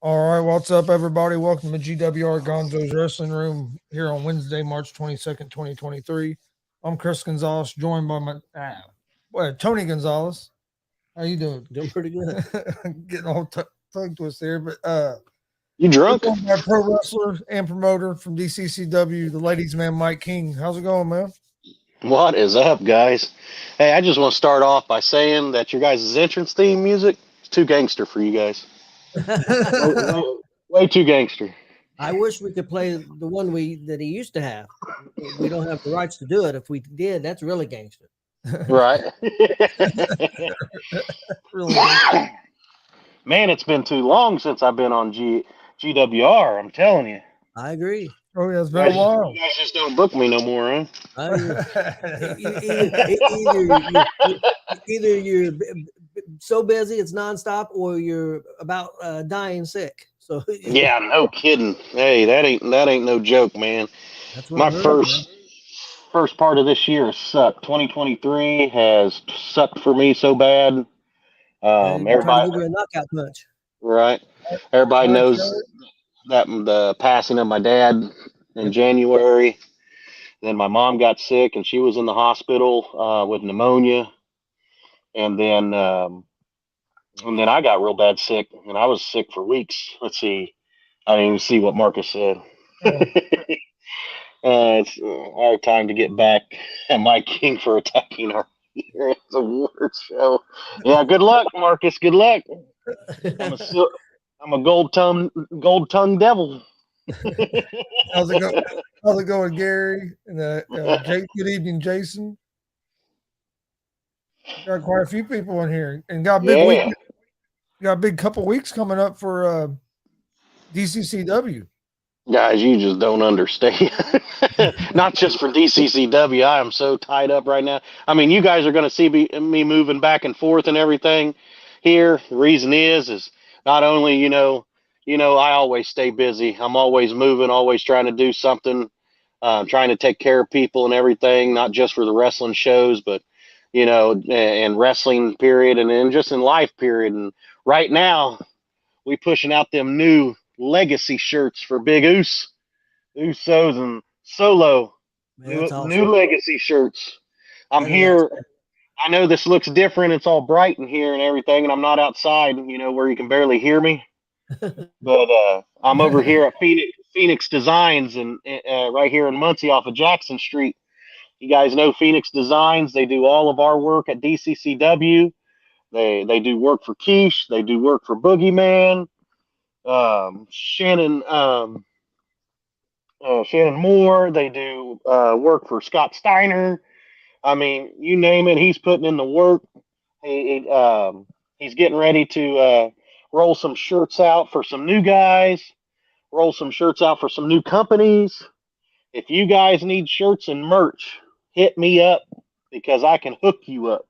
All right, what's up, everybody? Welcome to G.W.R. Gonzo's Wrestling Room here on Wednesday, March 22nd, 2023. I'm Chris Gonzalez, joined by Tony Gonzalez. How you doing? Doing pretty good. Getting all tongue twisted here, but You we're drunk? joined by pro wrestler and promoter from DCCW, the ladies' man, Mike King. How's it going, man? What is up, guys? Hey, I just want to start off by saying that your guys' entrance theme music is too gangster for you guys. Way too gangster. I wish we could play the one that he used to have. We don't have the rights to do it. If we did, that's really gangster. Right? Really? Man, it's been too long since I've been on GWR. I'm telling you. I agree. Oh, yeah, it's been a while. You guys just don't book me no more, huh? I agree. Either you're so busy it's nonstop, or you're about dying sick. So Yeah, no kidding. Hey, that ain't no joke, man. that's what My I heard, first part of this year has sucked. 2023 has sucked for me so bad. They're trying to Everybody, give you a knockout punch. right? Everybody Mike, knows that the passing of my dad in January. Then my mom got sick and she was in the hospital with pneumonia. And then I got real bad sick and I was sick for weeks. Let's see. I didn't even see what Marcus said. It's a hard time to get back at Mike King for attacking our Heroes Awards show. Yeah, good luck, Marcus. Good luck. I'm a I'm a gold tongue devil. How's it going? How's it going, Gary? And good evening, Jason. Got quite a few people in here, and got a big week. Yeah, Got a big couple weeks coming up for DCCW. guys, you just don't understand. Not just for DCCW. I am so tied up right now. I mean, you guys are going to see me moving back and forth and everything here. The reason is not only I always stay busy. I'm always moving, always trying to do something, trying to take care of people and everything. Not just for the wrestling shows, but and wrestling period, and then just in life period. And right now, we pushing out them new legacy shirts for Big Usos and Solo. Man, New that's awesome. new legacy shirts. I'm That is here. awesome. I know this looks different. It's all bright in here and everything, and I'm not outside, where you can barely hear me. But I'm over here at Phoenix Designs, and right here in Muncie off of Jackson Street. You guys know Phoenix Designs. They do all of our work at DCCW. They do work for Quiche. They do work for Boogeyman. Shannon Moore. They do work for Scott Steiner. I mean, you name it, he's putting in the work. He's getting ready to roll some shirts out for some new guys, roll some shirts out for some new companies. If you guys need shirts and merch, hit me up because I can hook you up.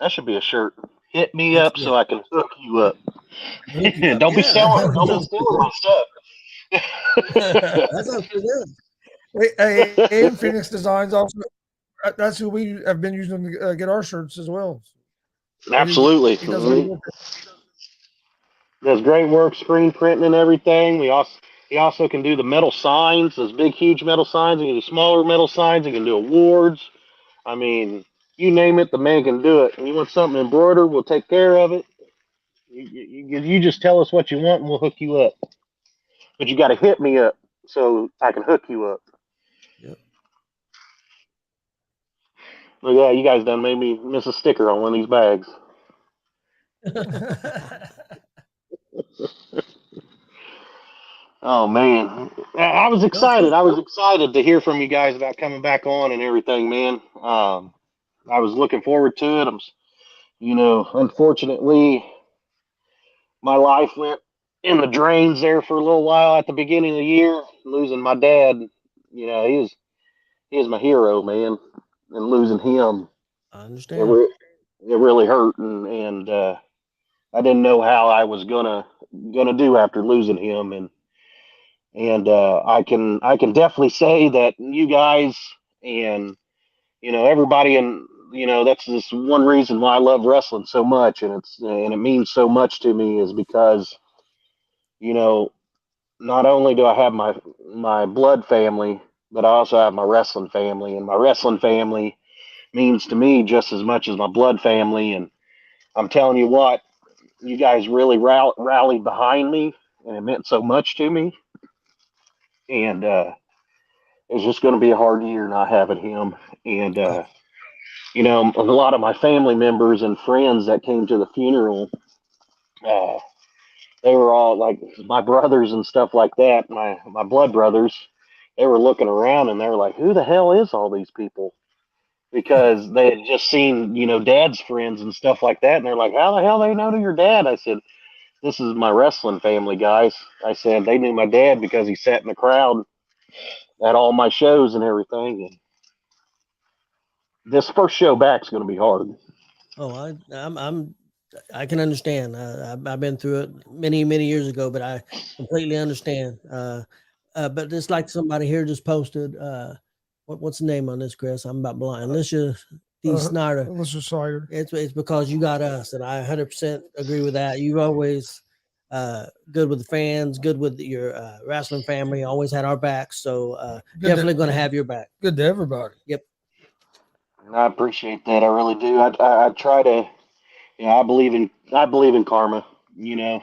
That should be a shirt. Hit me That's up good. so I can hook you up. Hook you up. Don't be Yeah, don't be stealing my stuff. that sounds pretty good. Wait, hey, and Phoenix Designs also. That's who we have been using to get our shirts as well. Absolutely. He does all the work. Does great work screen printing and everything. He also can do the metal signs, those big huge metal signs. He can do smaller metal signs. He can do awards. I mean, you name it, the man can do it. And you want something embroidered, we'll take care of it. You just tell us what you want and we'll hook you up. But you got to hit me up so I can hook you up. Yep. Look at that, you guys done made me miss a sticker on one of these bags. Oh man, I was excited. I was excited to hear from you guys about coming back on and everything, man. I was looking forward to it. Unfortunately, my life went in the drains there for a little while at the beginning of the year, losing my dad. He was my hero, man, and losing him, I it, understand. re- it really hurt, and I didn't know how I was gonna do after losing him, and I can definitely say that you guys and everybody, and that's just one reason why I love wrestling so much, and it means so much to me is because you know, not only do I have my blood family, but I also have my wrestling family, and my wrestling family means to me just as much as my blood family. And I'm telling you what, you guys really rallied behind me, and it meant so much to me. And it's just going to be a hard year not having him. And a lot of my family members and friends that came to the funeral, uh, they were all like my brothers and stuff like that. My blood brothers, they were looking around and they were like, "Who the hell is all these people?" Because they had just seen, Dad's friends and stuff like that, and they're like, "How the hell they know your dad?" I said, "This is my wrestling family, guys." I said they knew my dad because he sat in the crowd at all my shows and everything. And this first show back is going to be hard. Oh, I can understand. I've been through it many years ago, but I completely understand. But it's like somebody here just posted. What's the name on this, Chris? I'm about blind. Alicia D. Snyder. Alicia Snyder. It's because you got us, and I 100% agree with that. You've always good with the fans, good with your wrestling family. Always had our backs, so definitely going to have your back. Good to everybody. Yep. I appreciate that. I really do. I try to. I believe in karma. Yep.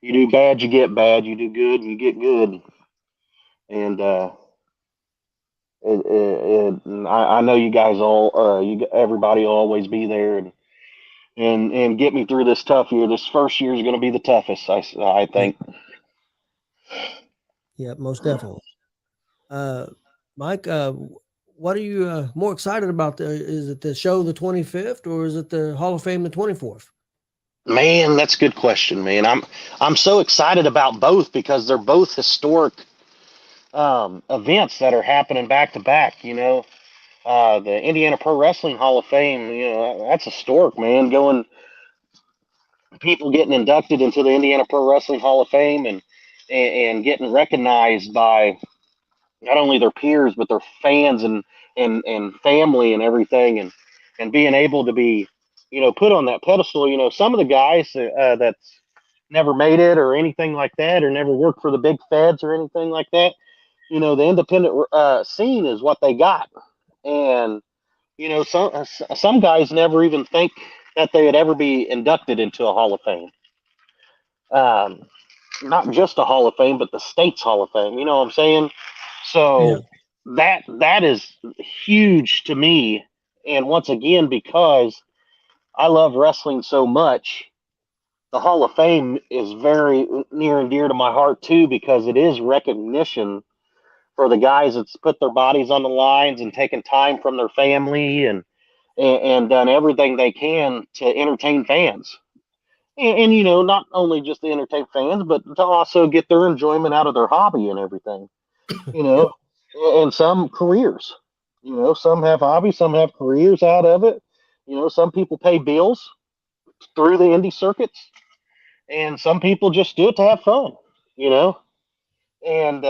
You do bad, you get bad. You do good, you get good. And I know you guys all, everybody will always be there and get me through this tough year. This first year is going to be the toughest, I think. Yeah, most definitely. Mike, what are you more excited about? Is it the show the 25th or is it the Hall of Fame the 24th? Man, that's a good question, man. I'm so excited about both because they're both historic events that are happening back to back. The Indiana Pro Wrestling Hall of Fame. That's historic, man. People getting inducted into the Indiana Pro Wrestling Hall of Fame and getting recognized by not only their peers but their fans and family and everything, and being able to be put on that pedestal. Some of the guys that's never made it or anything like that, or never worked for the big feds or anything like that. The independent scene is what they got. And some guys never even think that they would ever be inducted into a Hall of Fame. um, Not just a Hall of Fame, but the state's Hall of Fame. You know what I'm saying? Yeah. So that is huge to me. And once again, because I love wrestling so much, the Hall of Fame is very near and dear to my heart too, because it is recognition for the guys that's put their bodies on the lines and taken time from their family and done everything they can to entertain fans. And not only just to entertain fans, but to also get their enjoyment out of their hobby and everything. You Yep. know, and some careers. Some have hobbies, some have careers out of it. Some people pay bills through the indie circuits, and some people just do it to have fun. You know, and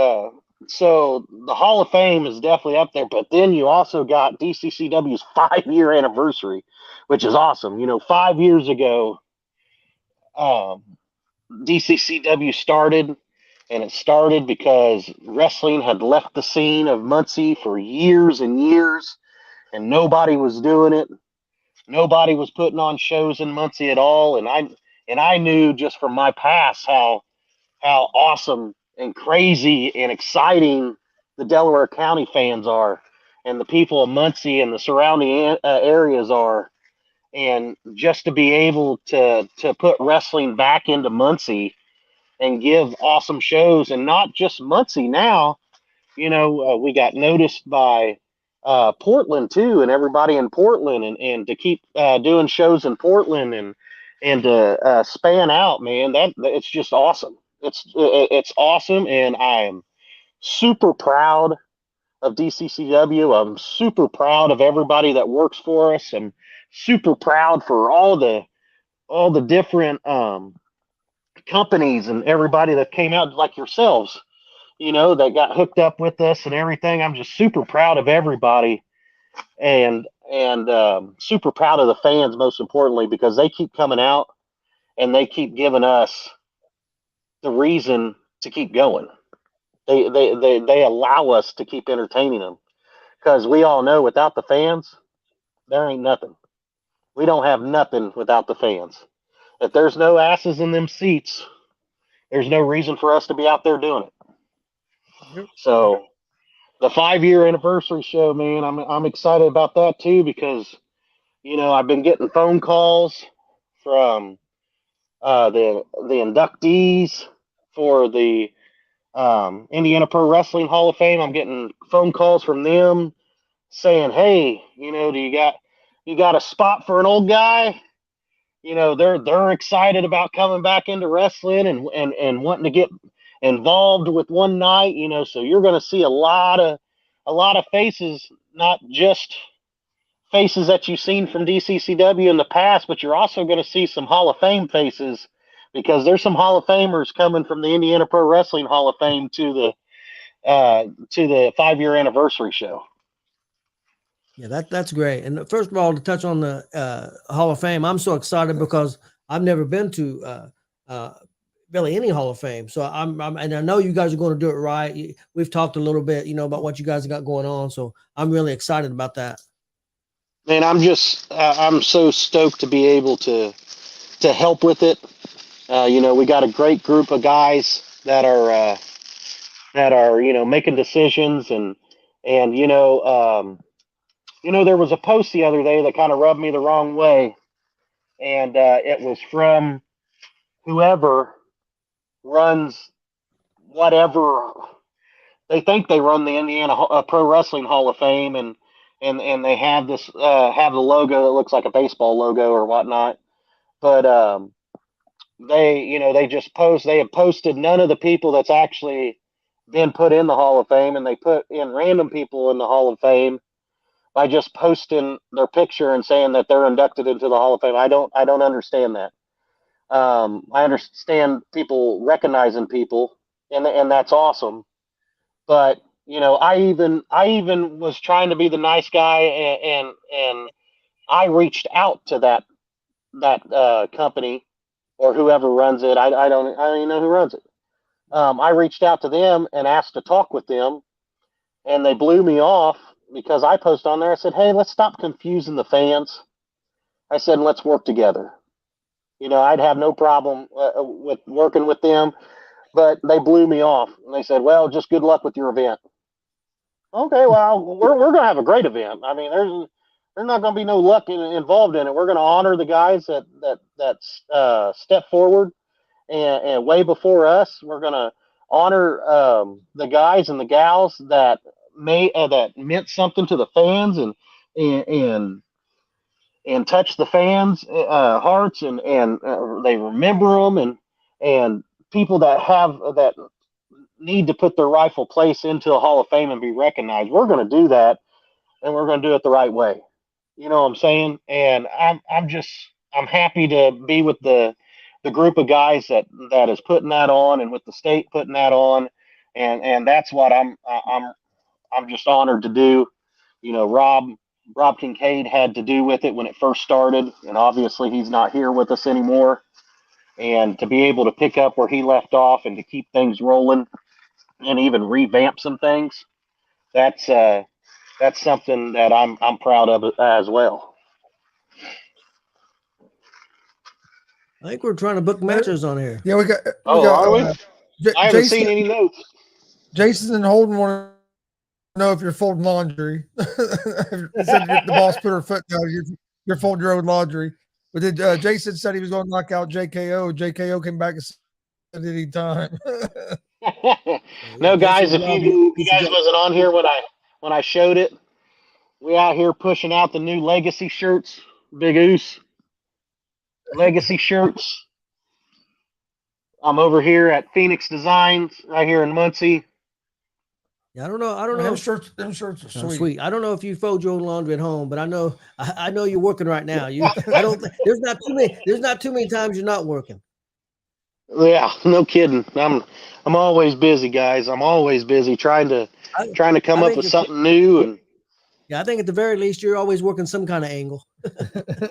so the Hall of Fame is definitely up there. But then you also got DCCW's 5-year anniversary, which is awesome. 5 years ago, um, DCCW started, and it started because wrestling had left the scene of Muncie for years and years, and nobody was doing it. Nobody was putting on shows in Muncie at all, and I knew just from my past how awesome and crazy and exciting the Delaware County fans are, and the people of Muncie and the surrounding areas are, and just to be able to put wrestling back into Muncie and give awesome shows, and not just Muncie now. We got noticed by Portland too, and everybody in Portland, and to keep doing shows in Portland and to span out, man. That it's just awesome. It's awesome, and I am super proud of DCCW. I'm super proud of everybody that works for us. I'm super proud for all the different companies and everybody that came out, like yourselves, that got hooked up with us and everything. I'm just super proud of everybody, and super proud of the fans, most importantly, because they keep coming out and they keep giving us the reason to keep going. They allow us to keep entertaining them because we all know without the fans, there ain't nothing. We don't have nothing without the fans. If there's no asses in them seats, there's no reason for us to be out there doing it. Yep. So the 5-year anniversary show, man, I'm excited about that too because I've been getting phone calls from the inductees for the Indiana Pro Wrestling Hall of Fame. I'm getting phone calls from them saying, "Hey, do you got a spot for an old guy?" They're excited about coming back into wrestling and wanting to get involved with one night. So you're going to see a lot of faces, not just faces that you've seen from DCCW in the past, but you're also going to see some Hall of Fame faces because there's some Hall of Famers coming from the Indiana Pro Wrestling Hall of Fame to the 5-year anniversary show. Yeah, that's great. And first of all, to touch on the Hall of Fame, I'm so excited because I've never been to really any Hall of Fame. So I'm and I know you guys are going to do it right. We've talked a little bit, about what you guys have got going on. So I'm really excited about that. Man, I'm so stoked to be able to help with it. We got a great group of guys that are making decisions and there was a post the other day that kind of rubbed me the wrong way, and it was from whoever runs whatever they think they run the Indiana Pro Wrestling Hall of Fame, and they have this have the logo that looks like a baseball logo or whatnot, but they just they have posted none of the people that's actually been put in the Hall of Fame, and they put in random people in the Hall of Fame by just posting their picture and saying that they're inducted into the Hall of Fame. I don't understand that. I understand people recognizing people, and that's awesome. But I even was trying to be the nice guy, and I reached out to that company or whoever runs it. I don't even know who runs it. I reached out to them and asked to talk with them, and they blew me off because I posted on there. I said, "Hey, let's stop confusing the fans." I said, "Let's work together." I'd have no problem with working with them, but they blew me off. And they said, "Well, just good luck with your event." Okay, well, we're going to have a great event. I mean, there's not going to be no luck involved in it. We're going to honor the guys that step forward and way before us. We're going to honor the guys and the gals that meant something to the fans and touch the fans' hearts, and they remember them, and people that need to put their rightful place into the Hall of Fame and be recognized. We're going to do that, and we're going to do it the right way. You know what I'm saying? And I'm happy to be with the group of guys that is putting that on, and with the state putting that on, and that's what I'm just honored to do. Rob Kincaid had to do with it when it first started, and obviously he's not here with us anymore. And to be able to pick up where he left off and to keep things rolling and even revamp some things, that's something that I'm proud of as well. I think we're trying to book matches on here. Yeah, we got. Are we? I haven't seen any notes. Jason and Holden want to know if you're folding laundry. He said the boss put her foot down. You're folding your own laundry. But then Jason said he was going to knock out JKO. JKO came back and said at any time. No, guys, if you guys wasn't on here when I showed it, we out here pushing out the new Legacy shirts. Big Oos Legacy shirts. I'm over here at Phoenix Designs right here in Muncie. Yeah, I don't know. Them shirts are sweet. I don't know if you fold your own laundry at home, but I know you're working right now. There's not too many times you're not working. Yeah, no kidding. I'm always busy, guys. I'm always busy trying to come up with something new. And yeah, I think at the very least you're always working some kind of angle.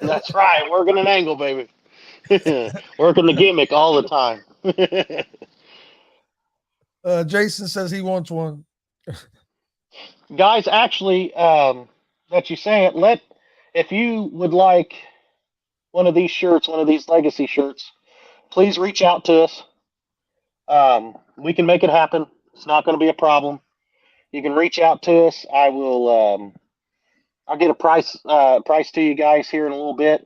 That's right, working an angle, baby. Working the gimmick all the time. Jason says he wants one. Guys, actually, that you say it, if you would like one of these shirts, one of these legacy shirts, please reach out to us. We can make it happen. It's not going to be a problem. You can reach out to us. I will. I'll get a price to you guys here in a little bit.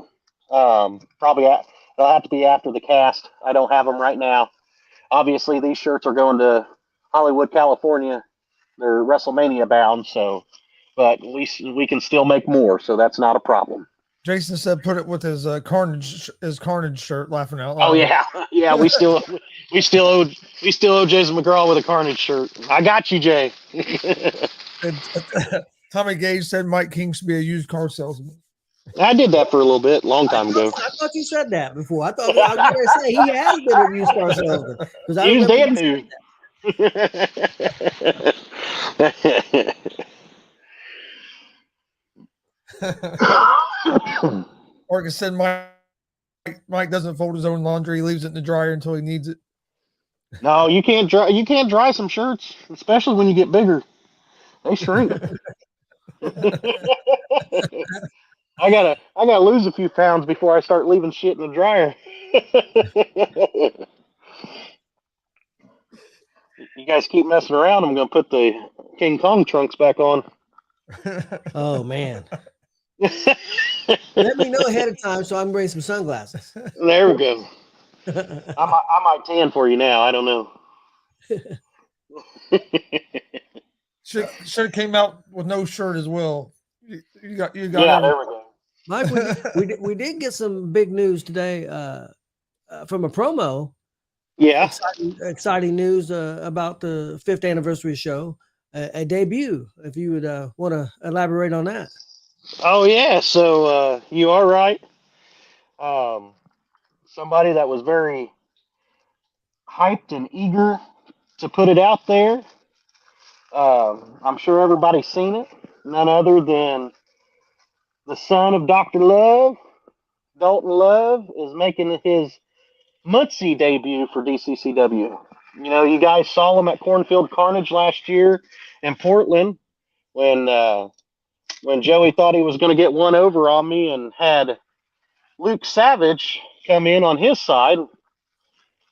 Probably it'll have to be after the cast. I don't have them right now. Obviously, these shirts are going to Hollywood, California. They're WrestleMania bound, so but at least we can still make more, so that's not a problem. Jason said put it with his Carnage shirt, laughing out loud. Oh yeah, yeah. We still owe Jason McGraw with a Carnage shirt. I got you, Jay. And, Tommy Gage said Mike King should be a used car salesman. I did that for a little bit, long time ago. I thought you said that before. I thought I was going to say he has been a used car salesman because I Used remember and you new. Orca said Mike doesn't fold his own laundry. He leaves it in the dryer until he needs it. No, you can't dry. You can't dry some shirts, especially when you get bigger. They shrink. I gotta lose a few pounds before I start leaving shit in the dryer. You guys keep messing around, I'm gonna put the King Kong trunks back on. Oh man. Let me know ahead of time so I can bring some sunglasses. There we go. I might tan for you now. I don't know. Should have came out with no shirt as well. You got. Yeah, there we go. Mike, we did get some big news today from a promo. Yeah, exciting news about the 5th anniversary show, a debut. If you would want to elaborate on that. Oh yeah, so you are right. Somebody that was very hyped and eager to put it out there. I'm sure everybody's seen it. None other than the son of Dr. Love, Dalton Love, is making his Muncie debut for DCCW. You know, you guys saw him at Cornfield Carnage last year in Portland when Joey thought he was going to get one over on me and had Luke Savage come in on his side.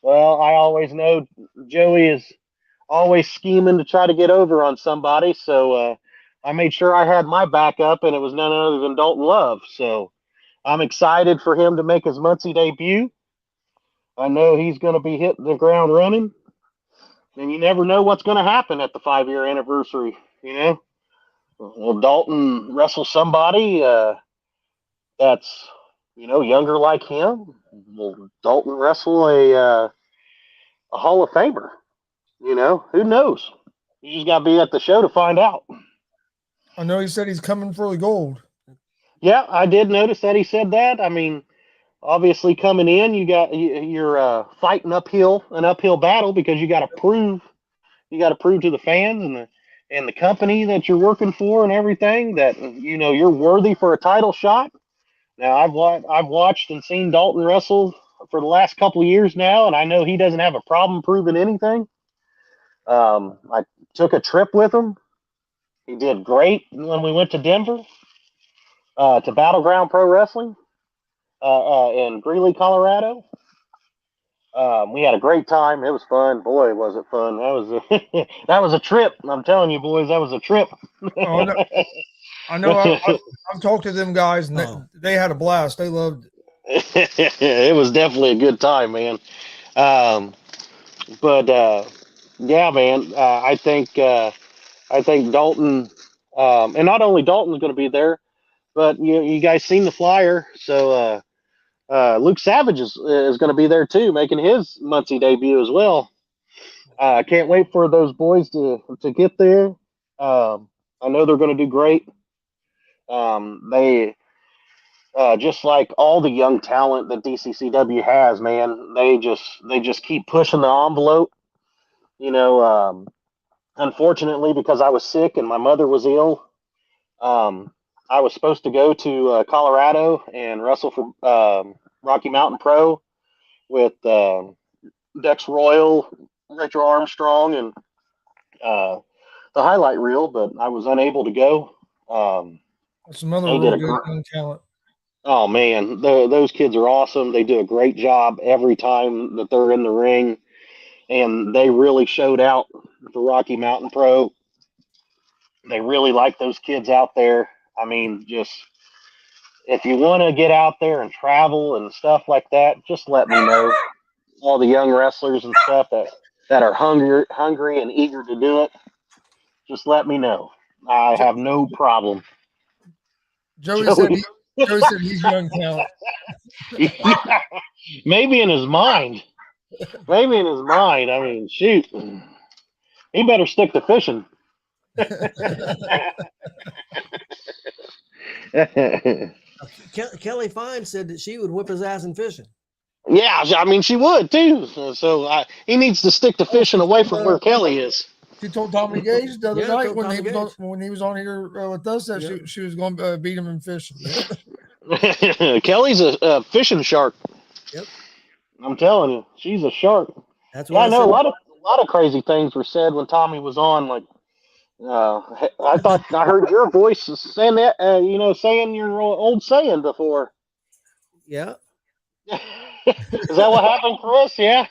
Well, I always know Joey is always scheming to try to get over on somebody, so I made sure I had my backup, and it was none other than Dalton Love. So I'm excited for him to make his Muncie debut. I know he's going to be hitting the ground running, and you never know what's going to happen at the 5-year anniversary. You know, will Dalton wrestle somebody that's younger like him? Will Dalton wrestle a Hall of Famer? You know, who knows? You just got to be at the show to find out. I know he said he's coming for the gold. Yeah, I did notice that he said that. I mean, obviously coming in, you're fighting an uphill battle because you got to prove to the fans and the company that you're working for and everything that you're worthy for a title shot. Now I've watched and seen Dalton wrestle for the last couple of years now, and I know he doesn't have a problem proving anything. I took a trip with him. He did great when we went to Denver to Battleground Pro Wrestling in Greeley, Colorado. We had a great time. It was fun. Boy, was it fun. That was a trip. I'm telling you, boys, that was a trip. Oh, no. I know. I've talked to them guys, and they had a blast. They loved it. It was definitely a good time, man. But yeah, man, I think Dalton, and not only Dalton's going to be there, but you guys seen the flyer, so Luke Savage is going to be there too, making his Muncie debut as well. I can't wait for those boys to get there. I know they're going to do great. They just like all the young talent that DCCW has, man, they just keep pushing the envelope. Unfortunately, because I was sick and my mother was ill, I was supposed to go to Colorado and wrestle for Rocky Mountain Pro with Dex Royal, Rachel Armstrong and the highlight reel, but I was unable to go. That's another They real did a good gr- young talent. Oh man, those kids are awesome. They do a great job every time that they're in the ring, and they really showed out at the Rocky Mountain Pro. They really like those kids out there. I mean, just if you want to get out there and travel and stuff like that, just let me know. All the young wrestlers and stuff that are hungry and eager to do it, just let me know. I have no problem. Joey said Joey, Joey said he's young talent. yeah, maybe in his mind. Maybe in his mind. I mean, shoot, he better stick to fishing. Kelly Fine said that she would whip his ass in fishing. Yeah, I mean, she would too. So he needs to stick to fishing away from where Kelly is. She told Tommy Gage the other Yeah, night told when Tommy Gage. he was on here with us that Yep. she was going to beat him in fishing. Kelly's a fishing shark. Yep. I'm telling you, she's a shark. That's Yeah, what I know said. a lot of crazy things were said when Tommy was on. Like, I thought I heard your voice saying that, saying your old saying before. Yeah. Is that what happened, Chris? Yeah.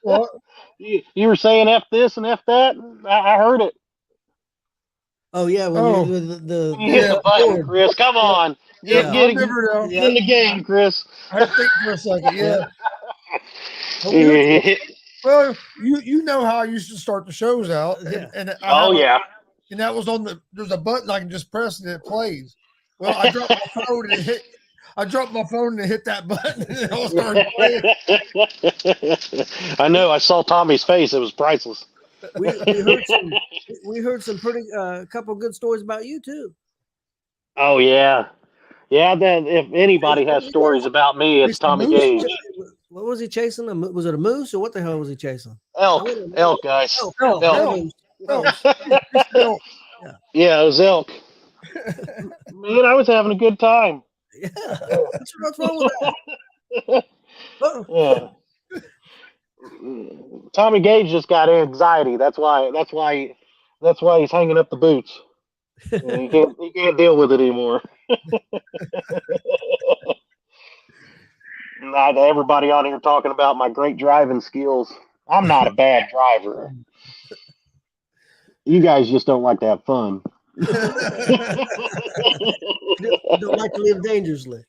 What? You were saying F this and F that. I heard it. Oh yeah. When Oh. you the You hit the button, board. Chris. Come on. Yeah, Get I remember now. in the game, Chris. I had to think for a second. Yeah. Yeah. Well, you know how I used to start the shows out, Yeah. and Oh yeah. and that was on there's a button I can just press and it plays. Well, I dropped my phone and it hit. I dropped my phone and it hit that button and it all started playing. I know. I saw Tommy's face. It was priceless. We heard some pretty couple good stories about you too. Oh yeah, yeah. Then if anybody has stories about me, it's Tommy Gage. What was he chasing? Was it a moose or what the hell was he chasing? Elk, guys. Elk. Yeah, it was elk. Man, I was having a good time. Yeah. What's wrong with that? Yeah. Tommy Gage just got anxiety. That's why he's hanging up the boots. He can't deal with it anymore. Not everybody on here talking about my great driving skills. I'm not a bad driver. You guys just don't like to have fun. Don't like to live dangerously.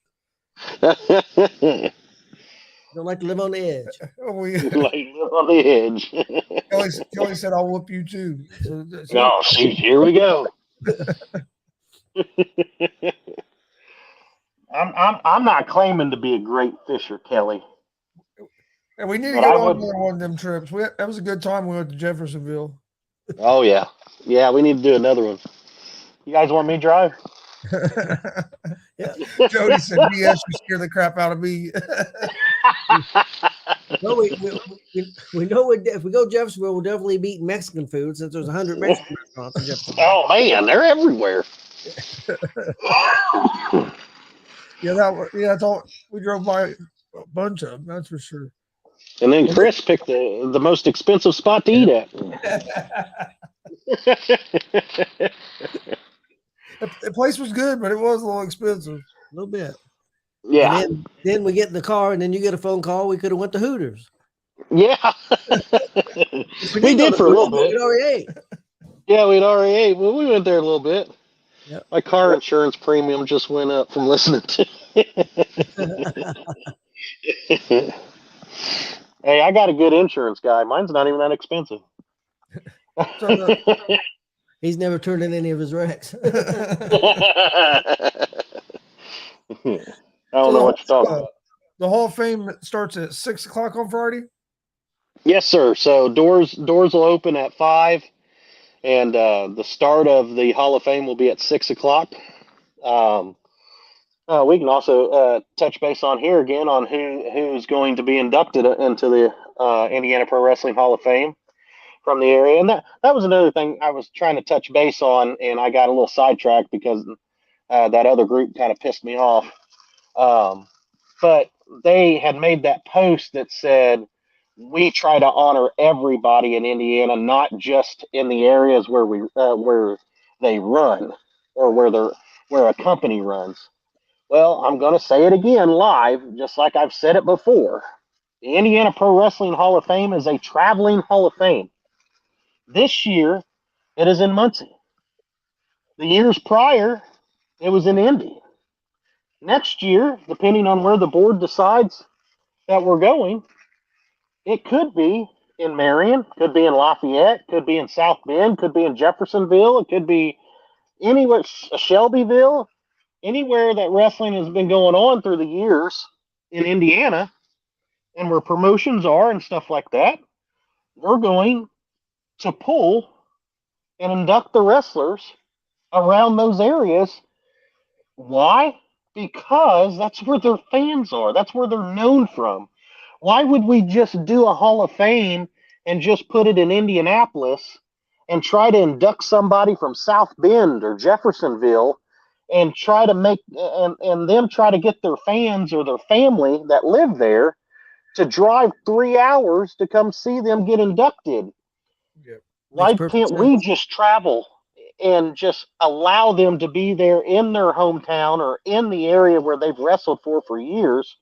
Don't like to live on the edge. Live on the edge. Kelly said, "I'll whoop you too." So, Oh, shoot, here we go. I'm not claiming to be a great fisher, Kelly. and we need to But go I on would- another one of them trips. That was a good time. We went to Jeffersonville. Oh yeah, yeah. We need to do another one. You guys want me to drive? Yeah. Jody said, "BS, you scare the crap out of me." No, we know if we go to Jeffersonville, we'll definitely be eating Mexican food since there's 100 Mexican restaurants in Jeffersonville. Oh man, they're everywhere. That's all. We drove by a bunch of them. That's for sure. And then Chris picked the most expensive spot to eat at. The place was good, but it was a little expensive. A little bit. Yeah, And then we get in the car, and then you get a phone call. We could have went to Hooters. yeah. We did for a little bit. We already ate. Yeah, we'd already ate. Well, we went there a little bit. Yep. My car insurance premium just went up from listening to. Hey, I got a good insurance guy. Mine's not even that expensive. He's never turned in any of his wrecks. I don't know what you're talking about. The Hall of Fame starts at 6:00 on Friday. Yes, sir. So doors will open at 5, and the start of the Hall of Fame will be at 6:00. We can also touch base on here again on who's going to be inducted into the Indiana Pro Wrestling Hall of Fame from the area, and that was another thing I was trying to touch base on, and I got a little sidetracked because that other group kind of pissed me off. But they had made that post that said we try to honor everybody in Indiana, not just in the areas where they run or where a company runs. Well, I'm going to say it again live, just like I've said it before. The Indiana Pro Wrestling Hall of Fame is a traveling Hall of Fame. This year, it is in Muncie. The years prior, it was in Indy. Next year, depending on where the board decides that we're going, it could be in Marion, could be in Lafayette, could be in South Bend, could be in Jeffersonville, it could be anywhere, Shelbyville, anywhere that wrestling has been going on through the years in Indiana and where promotions are and stuff like that. We're going to pull and induct the wrestlers around those areas. Why? Because that's where their fans are. That's where they're known from. Why would we just do a Hall of Fame and just put it in Indianapolis and try to induct somebody from South Bend or Jeffersonville and try to make and them try to get their fans or their family that live there to drive 3 hours to come see them get inducted? Yep. Why perfect can't we just travel and just allow them to be there in their hometown or in the area where they've wrestled for years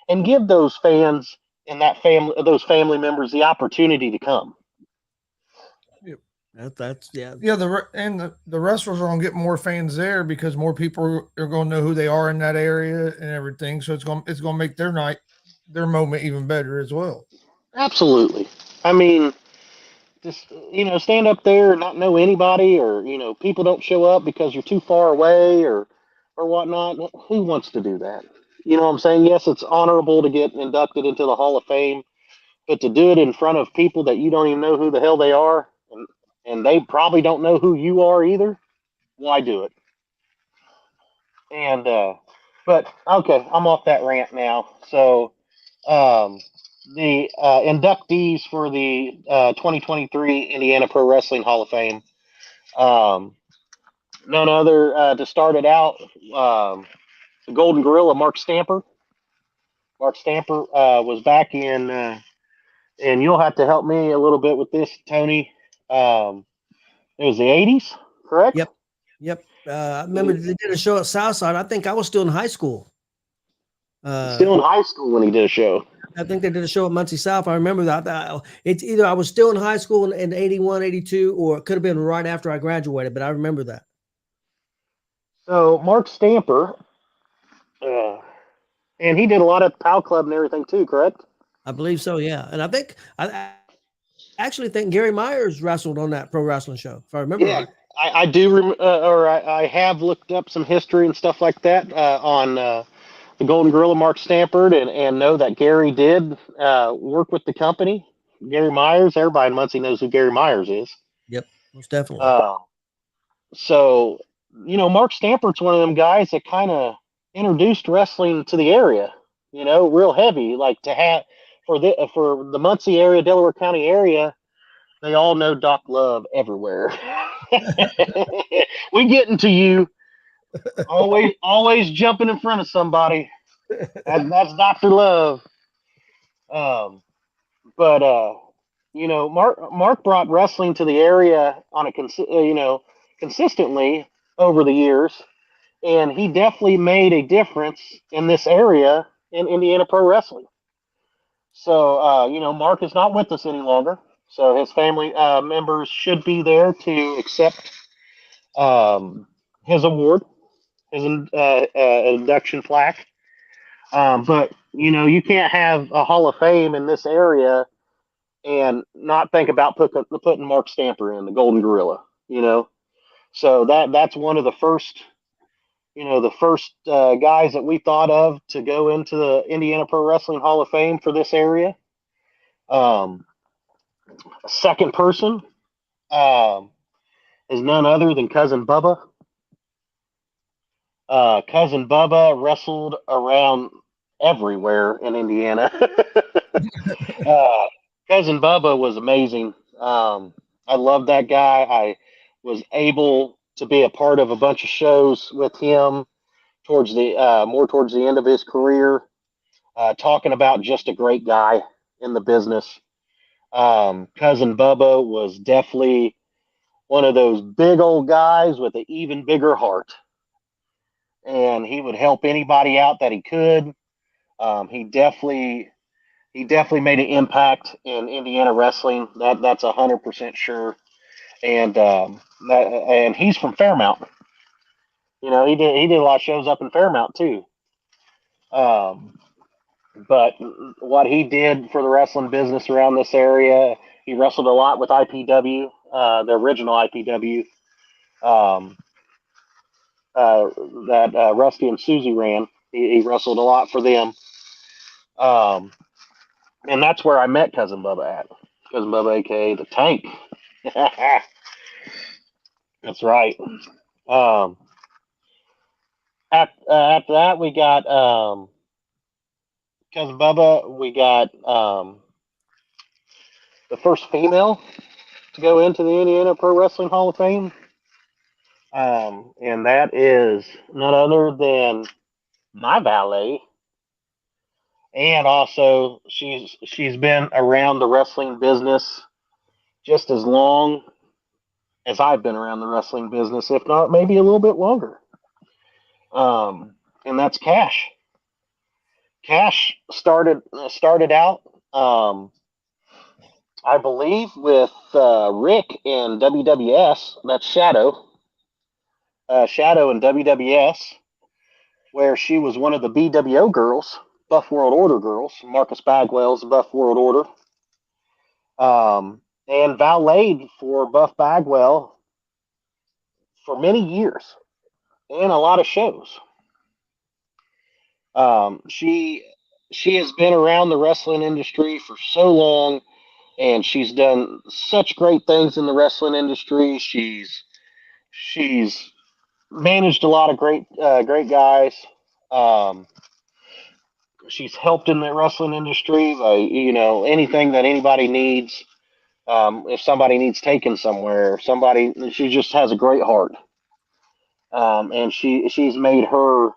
and give those fans and those family members the opportunity to come? That's yeah. Yeah, the wrestlers are gonna get more fans there because more people are gonna know who they are in that area and everything. So it's gonna make their night, their moment even better as well. Absolutely. I mean, just stand up there and not know anybody, or people don't show up because you're too far away or whatnot. Who wants to do that? You know what I'm saying? Yes, it's honorable to get inducted into the Hall of Fame, but to do it in front of people that you don't even know who the hell they are, and they probably don't know who you are either, why do it? And but okay, I'm off that rant now. So um, the inductees for the 2023 Indiana Pro Wrestling Hall of Fame, none other to start it out, the Golden Gorilla, Mark Stamper. Mark Stamper was back in, and you'll have to help me a little bit with this, Tony. It was the 80s, correct? Yep. I remember they did a show at Southside. I think I was still in high school. Still in high school when he did a show. I think they did a show at Muncie South. I remember that. It's either I was still in high school in 81, 82, or it could have been right after I graduated, but I remember that. So Mark Stamper, and he did a lot of POW Club and everything too, correct? I believe so, yeah. And I actually think Gary Myers wrestled on that pro wrestling show, if I remember right. I do, I have looked up some history and stuff like that on the Golden Gorilla, Mark Stampert, and know that Gary did work with the company. Gary Myers, everybody in Muncie knows who Gary Myers is. Yep, most definitely. So, Mark Stampert's one of them guys that kind of introduced wrestling to the area, real heavy, like to have for the Muncie area, Delaware County area. They all know Doc Love everywhere. We getting to you. Always jumping in front of somebody. That's Dr. Love. But Mark brought wrestling to the area on a consistently over the years, and he definitely made a difference in this area in Indiana Pro Wrestling. So Mark is not with us any longer. So his family members should be there to accept his award, his induction plaque. But you can't have a Hall of Fame in this area and not think about putting Mark Stamper in the Golden Gorilla. So that's one of the first, guys that we thought of to go into the Indiana Pro Wrestling Hall of Fame for this area. Second person is none other than Cousin Bubba. Cousin Bubba wrestled around everywhere in Indiana. Cousin Bubba was amazing. I love that guy. I was able to be a part of a bunch of shows with him towards the end of his career, talking about just a great guy. in the business. Cousin Bubba was definitely one of those big old guys with an even bigger heart, and he would help anybody out that he could. He definitely made an impact in Indiana wrestling. That's 100% sure. And he's from Fairmount. He did a lot of shows up in Fairmount too. But what he did for the wrestling business around this area, he wrestled a lot with IPW, the original IPW, um, that Rusty and Susie ran. He wrestled a lot for them. And that's where I met Cousin Bubba at. Cousin Bubba, aka the Tank. That's right. After that, we got Cousin Bubba. We got the first female to go into the Indiana Pro Wrestling Hall of Fame. And that is none other than my valet. And also, she's been around the wrestling business just as long as I've been around the wrestling business, if not maybe a little bit longer. And that's Cash. Cash started out, I believe, with Rick in WWS. That's Shadow. Shadow in WWS, where she was one of the BWO girls, Buff World Order girls, Marcus Bagwell's Buff World Order, and valeted for Buff Bagwell for many years and a lot of shows. She has been around the wrestling industry for so long, and she's done such great things in the wrestling industry. She's managed a lot of great guys. She's helped in the wrestling industry by anything that anybody needs. If somebody needs taken somewhere, she just has a great heart. And she's made her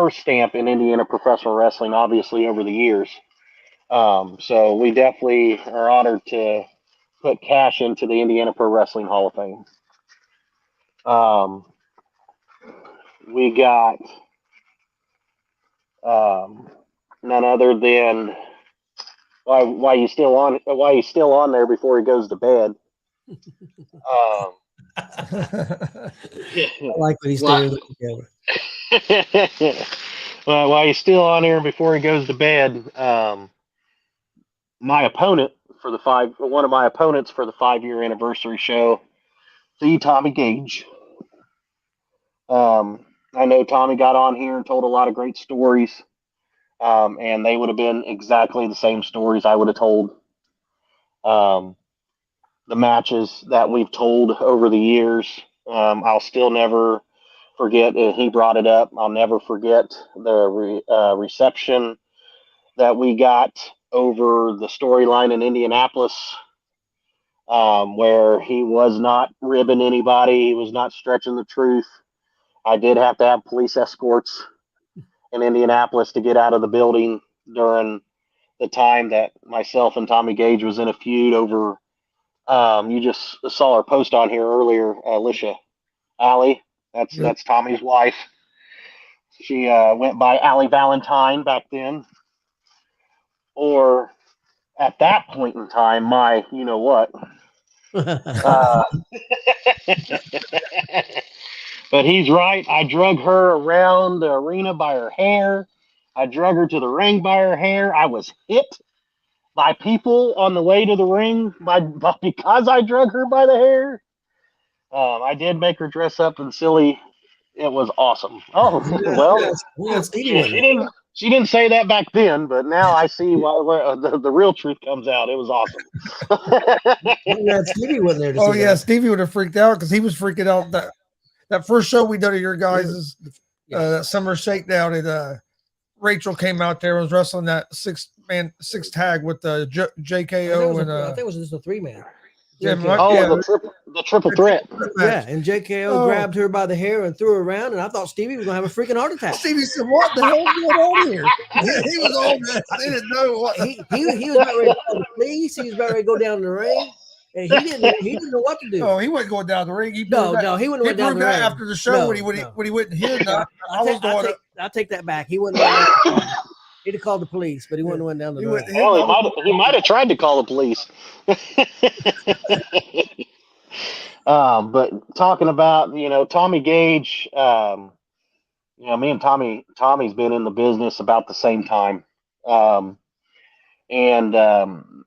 stamp in Indiana professional wrestling, obviously, over the years. So we definitely are honored to put Cash into the Indiana Pro Wrestling Hall of Fame. We got none other than why you still on there before he goes to bed. I like when he stares at the camera. Well, while he's still on here before he goes to bed, my opponent for one of my opponents for the 5-year anniversary show, the Tommy Gage. I know Tommy got on here and told a lot of great stories, and they would have been exactly the same stories I would have told. The matches that we've told over the years, I'll still never forget. He brought it up. I'll never forget the reception that we got over the storyline in Indianapolis, where he was not ribbing anybody. He was not stretching the truth. I did have to have police escorts in Indianapolis to get out of the building during the time that myself and Tommy Gage was in a feud over. You just saw her post on here earlier, Alicia. Allie, that's Tommy's wife. She went by Allie Valentine back then. Or at that point in time, my you know what. But he's right. I drug her around the arena by her hair. I drug her to the ring by her hair. I was hit by people on the way to the ring because I drug her by the hair. I did make her dress up in silly. It was awesome. Oh, well, she didn't say that back then, but now I see where the real truth comes out. It was awesome. Stevie wasn't there to see yeah, that. Stevie would have freaked out because he was freaking out that first show we did at your guys' that summer shakedown. Rachel came out there and was wrestling that six tag with the JKO I think it was just a 3-man. Yeah, JKO. Oh, the triple threat. Yeah, and JKO Oh. grabbed her by the hair and threw her around, and I thought Stevie was gonna have a freaking heart attack. Stevie said, "What the hell's going on here?" He was all mad. They didn't know what. He was about ready to call the police. He was about ready to go down the ring, and he didn't know what to do. Oh, he wasn't going down the ring. He No, he wouldn't went down the ring after the show No, when he no. went and hid. I was the one. I take that back. He wouldn't went down. He'd have called the police, but he wouldn't have went down the He ring. went and hid. Well, he might have tried to call the police. But talking about, Tommy Gage, me and Tommy's been in the business about the same time. And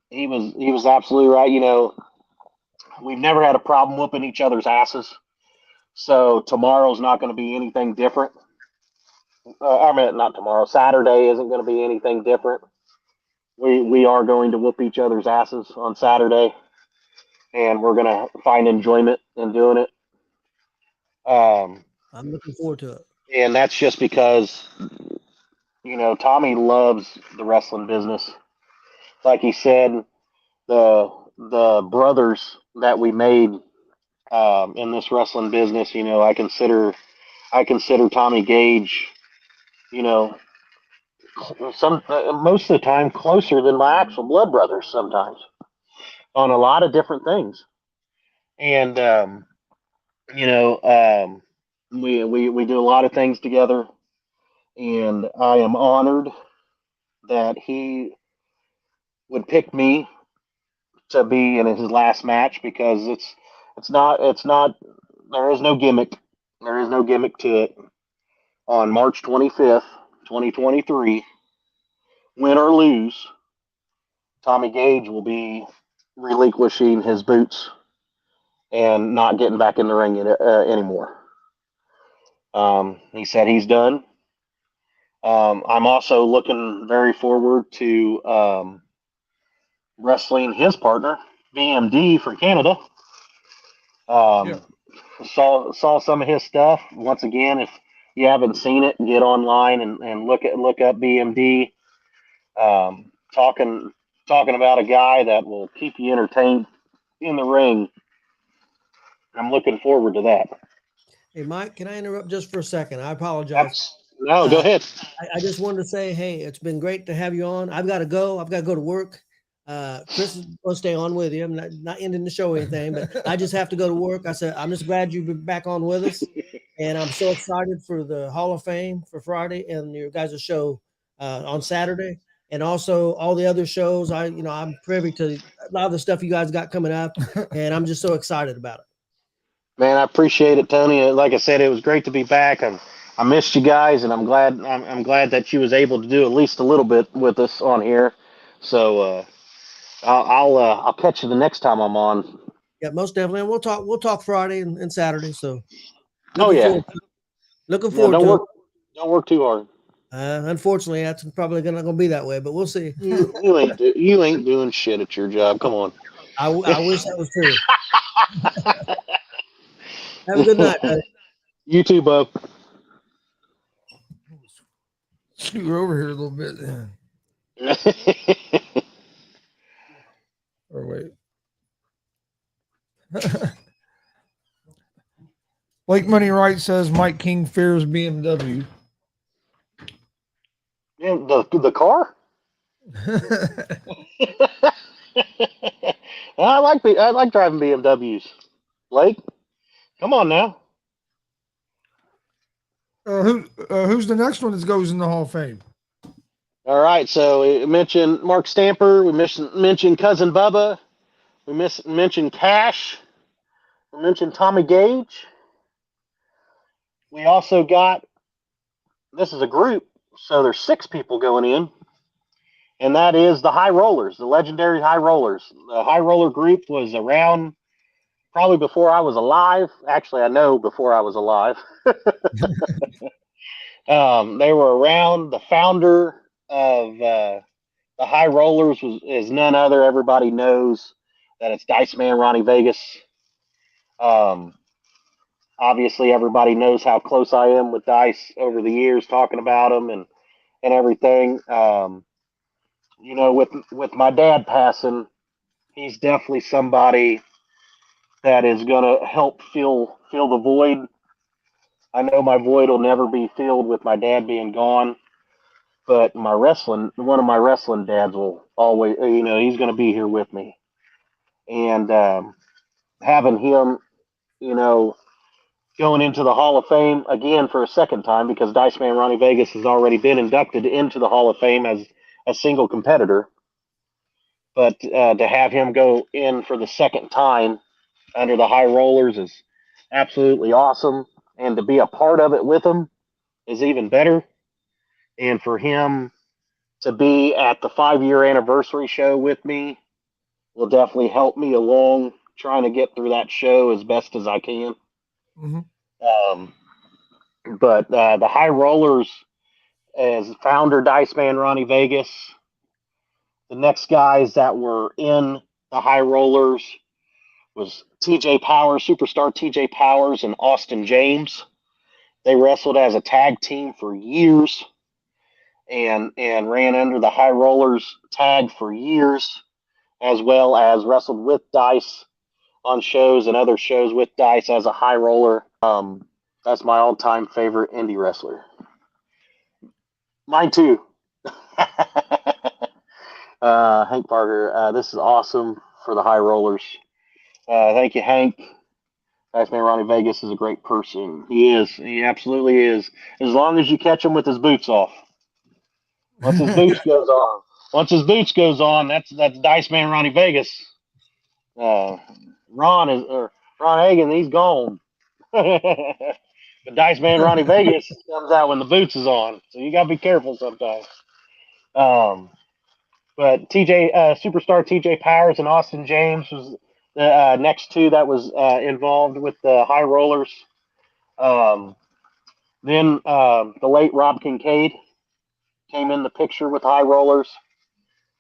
he was absolutely right. We've never had a problem whooping each other's asses. So tomorrow's not going to be anything different. Not tomorrow. Saturday isn't going to be anything different. We are going to whoop each other's asses on Saturday, and we're going to find enjoyment in doing it. I'm looking forward to it. And that's just because, Tommy loves the wrestling business. Like he said, the brothers that we made in this wrestling business, I consider Tommy Gage, most of the time closer than my actual blood brothers sometimes on a lot of different things. And we do a lot of things together, and I am honored that he would pick me to be in his last match, because it's not there is no gimmick. There is no gimmick to it. On March 25th, 2023, win or lose, Tommy Gage will be relinquishing his boots and not getting back in the ring anymore. He said he's done. I'm also looking very forward to wrestling his partner, BMD, for Canada. Saw some of his stuff. Once again, if you haven't seen it, get online and look up BMD. Talking about a guy that will keep you entertained in the ring. I'm looking forward to that. Hey, Mike, can I interrupt just for a second? I apologize. No, go ahead. I just wanted to say, hey, it's been great to have you on. I've got to go. I've got to go to work. Chris is going to stay on with you. I'm not ending the show or anything, but I just have to go to work. I said, I'm just glad you've been back on with us. And I'm so excited for the Hall of Fame for Friday and your guys' show on Saturday. And also all the other shows. I'm privy to a lot of the stuff you guys got coming up, and I'm just so excited about it. Man, I appreciate it, Tony. Like I said, it was great to be back. I missed you guys, and I'm glad that you was able to do at least a little bit with us on here. So I'll catch you the next time I'm on. Yeah, most definitely. And we'll talk Friday and Saturday. So Looking forward to it. Don't work too hard. Unfortunately, that's probably not going to be that way, but we'll see. You ain't doing shit at your job. Come on. I wish that was true. Have a good night, buddy. You too, bub. Scoot over here a little bit. Or wait. Lake Money Right says Mike King fears BMW. Yeah, the car. I like driving BMWs. Blake, come on now. Who's the next one that goes in the Hall of Fame? All right, so we mentioned Mark Stamper. We mentioned Cousin Bubba. We mentioned Cash. We mentioned Tommy Gage. We also got, this is a group, so there's 6 people going in, and that is the High Rollers, the legendary High Rollers. The High Roller group was around probably before I was alive. Actually, I know before I was alive. They were around. The founder of the High Rollers is none other. Everybody knows that it's Dice Man Ronnie Vegas. Obviously, everybody knows how close I am with Dice over the years, talking about him and everything. With my dad passing, he's definitely somebody that is going to help fill the void. I know my void will never be filled with my dad being gone, but one of my wrestling dads will always, he's going to be here with me. And having him, going into the Hall of Fame again for a second time, because Dice Man Ronnie Vegas has already been inducted into the Hall of Fame as a single competitor. But to have him go in for the second time under the High Rollers is absolutely awesome. And to be a part of it with him is even better. And for him to be at the 5-year anniversary show with me will definitely help me along trying to get through that show as best as I can. Mm-hmm. But the High Rollers, as founder Dice Man Ronnie Vegas, the next guys that were in the High Rollers was TJ Powers, superstar TJ Powers, and Austin James. They wrestled as a tag team for years and ran under the High Rollers tag for years, as well as wrestled with Dice on shows and other shows with Dice as a High Roller. That's my all-time favorite indie wrestler. Mine too. Hank Parker, this is awesome for the High Rollers. Thank you, Hank. Dice Man Ronnie Vegas is a great person. He is. He absolutely is. As long as you catch him with his boots off. Once his boots goes on, that's Dice Man Ronnie Vegas. Ron Hagen, he's gone. But Dice Man Ronnie Vegas comes out when the boots is on, so you gotta be careful sometimes. But superstar TJ Powers and Austin James was the next two that was involved with the High Rollers. Then the late Rob Kincaid came in the picture with High Rollers,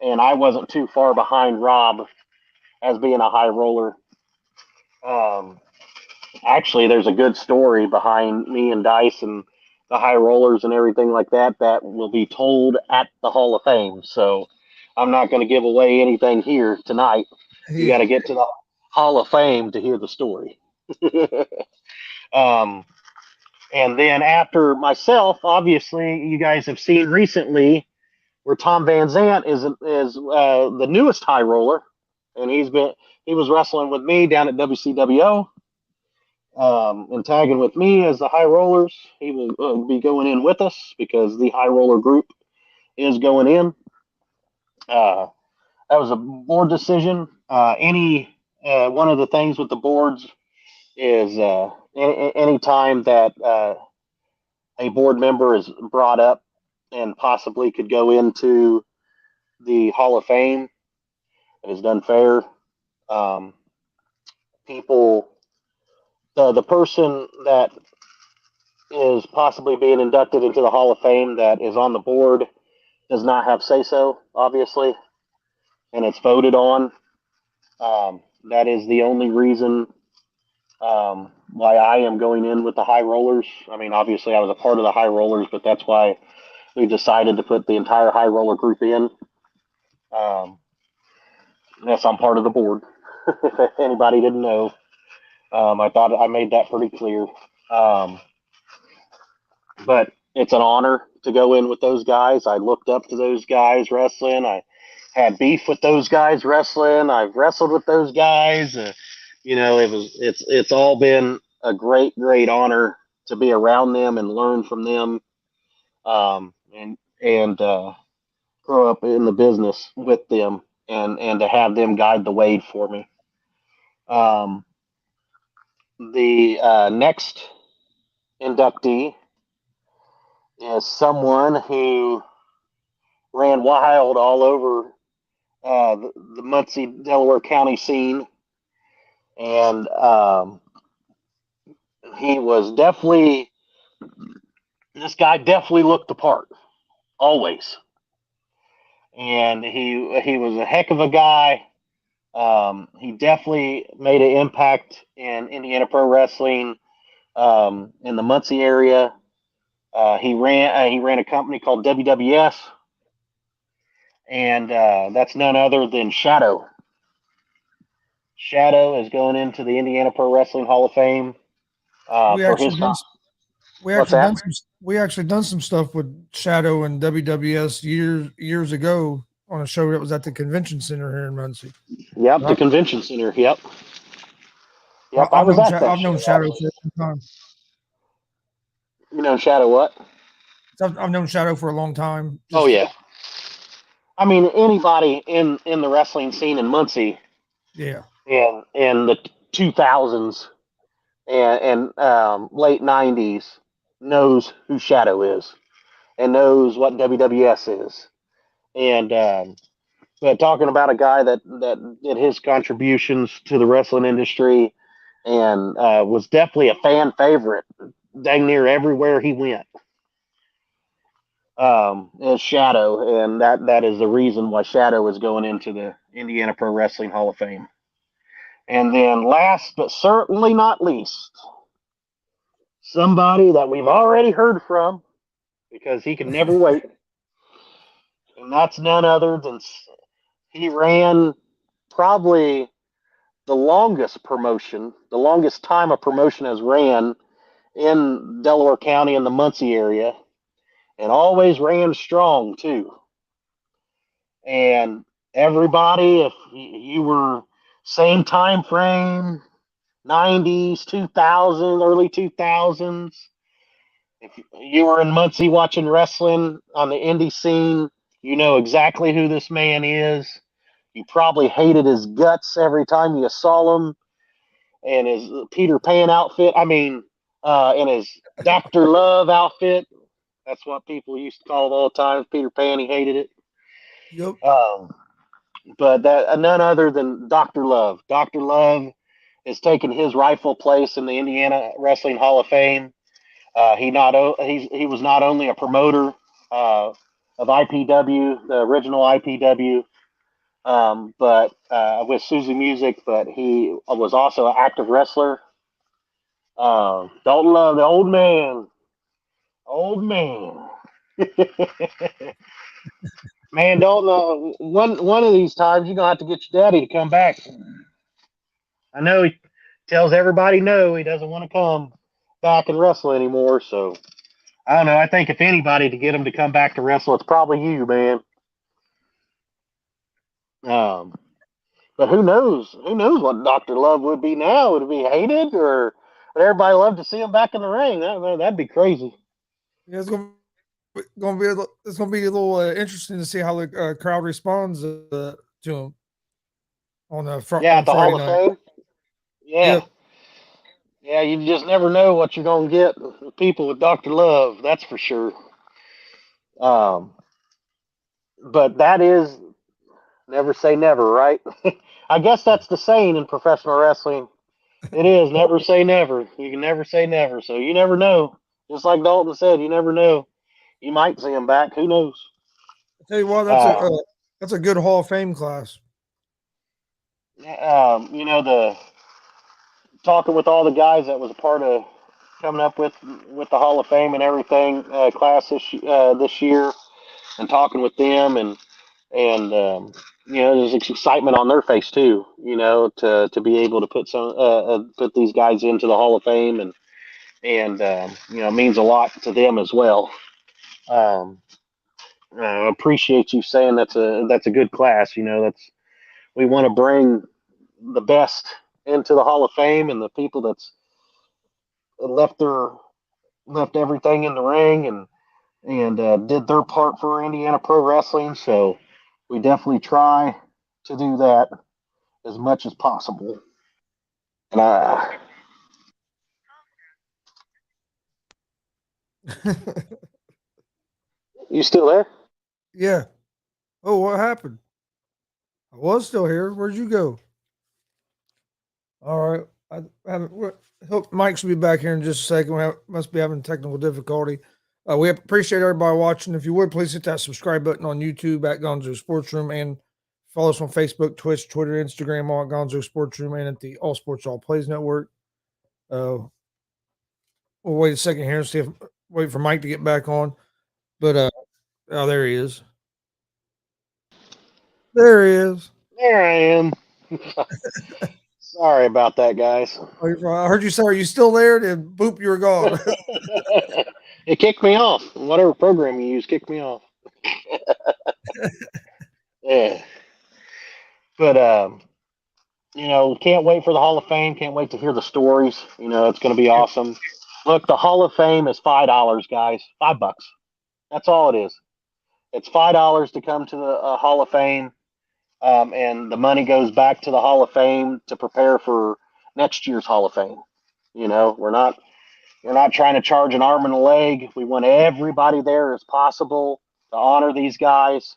and I wasn't too far behind Rob as being a High Roller. Actually, there's a good story behind me and Dice and the High Rollers and everything like that that will be told at the Hall of Fame. So I'm not going to give away anything here tonight. You got to get to the Hall of Fame to hear the story. And then after myself, obviously, you guys have seen recently where Tom Van Zant is the newest High Roller, and he was wrestling with me down at WCWO. And tagging with me as the High Rollers. He will be going in with us because the High Roller group is going in. That was a board decision. One of the things with the boards is any time that a board member is brought up and possibly could go into the Hall of Fame, it is done fair. The person that is possibly being inducted into the Hall of Fame that is on the board does not have say-so, obviously, and it's voted on. That is the only reason why I am going in with the High Rollers. I mean, obviously, I was a part of the High Rollers, but that's why we decided to put the entire High Roller group in. Yes, I'm part of the board. If anybody didn't know, I thought I made that pretty clear. But it's an honor to go in with those guys. I looked up to those guys wrestling. I had beef with those guys wrestling. I've wrestled with those guys. It's all been a great honor to be around them and learn from them, and grow up in the business with them, and to have them guide the way for me. The next inductee is someone who ran wild all over the Muncie, Delaware County scene. And this guy definitely looked the part, always. And he was a heck of a guy. He definitely made an impact in Indiana Pro Wrestling in the Muncie area. He ran a company called WWS, and that's none other than Shadow. Shadow is going into the Indiana Pro Wrestling Hall of Fame We for his. actually done, we What's actually that? done some we actually done some stuff with Shadow and WWS years ago on a show that was at the convention center here in Muncie. Yep, the I've, convention center. Yep, yep. I I've was known at that I've known show Shadow actually. for a long time. You know Shadow what? I've known Shadow for a long time. Oh Just yeah. I mean, anybody in the wrestling scene in Muncie yeah. in the 2000s and late 90s knows who Shadow is and knows what WWS is. And but talking about a guy that did his contributions to the wrestling industry and was definitely a fan favorite, dang near everywhere he went. Is Shadow, and that is the reason why Shadow is going into the Indiana Pro Wrestling Hall of Fame. And then, last but certainly not least, somebody that we've already heard from because he can never wait, and that's none other than he ran probably the longest promotion, the longest time a promotion has ran in Delaware County in the Muncie area, and always ran strong too. And everybody, if you were same time frame, 90s, 2000s, early 2000s, if you were in Muncie watching wrestling on the indie scene, you know exactly who this man is. You probably hated his guts every time you saw him and his Peter Pan outfit. I mean, and his Dr. Love outfit. That's what people used to call it all the time. Peter Pan, he hated it. Yep. Um, but that none other than Dr. Love. Dr. Love is taking his rightful place in the Indiana Wrestling Hall of Fame. He was not only a promoter of IPW, the original IPW, but with Susie Music, but he was also an active wrestler. Dalton Love, the old man. Man, Dalton, one of these times you're gonna have to get your daddy to come back. I know he tells everybody no, he doesn't want to come back and wrestle anymore. So I don't know. I think if anybody to get him to come back to wrestle, it's probably you, man. Um, but who knows? Who knows what Doctor Love would be now? Would it be hated, or would everybody love to see him back in the ring? That'd be crazy. Yeah, it's gonna be a little interesting to see how the crowd responds to him Yeah, on at the Friday Hall of night. Fame. Yeah, Yep. yeah. You just never know what you're gonna get with people with Doctor Love. That's for sure. Um, but that is never say never, right? I guess that's the saying in professional wrestling. It is never say never. You can never say never. So you never know. Just like Dalton said, you never know. You might see him back. Who knows? I tell you what, Uh, that's a good Hall of Fame class. the talking with all the guys that was a part of coming up with the Hall of Fame and everything class this year, and talking with them and there's excitement on their face too. To be able to put these guys into the Hall of Fame and means a lot to them as well. Um, I appreciate you saying that's a good class. That's we want to bring the best into the Hall of Fame and the people that's left their left everything in the ring and did their part for Indiana Pro Wrestling. So we definitely try to do that as much as possible. And you still there? Yeah. Oh, what happened? I was still here. Where'd you go? All right. I haven't. Hope Mike should be back here in just a second. Must be having technical difficulty. We appreciate everybody watching. If you would, please hit that subscribe button on YouTube at Gonzo Sports Room and follow us on Facebook, Twitch, Twitter, Instagram, all at Gonzo Sports Room and at the All Sports All Plays Network. We'll wait a second here and see if wait for Mike to get back on. But oh, there he is. There he is. There I am. Sorry about that, guys. I heard you say, "Are you still there?" Then boop, you were gone. It kicked me off. Whatever program you use kicked me off. Yeah. But can't wait for the Hall of Fame. Can't wait to hear the stories. It's going to be awesome. Look, the Hall of Fame is $5, guys. $5. That's all it is. It's $5 to come to the Hall of Fame, and the money goes back to the Hall of Fame to prepare for next year's Hall of Fame. We're not trying to charge an arm and a leg. We want everybody there as possible to honor these guys.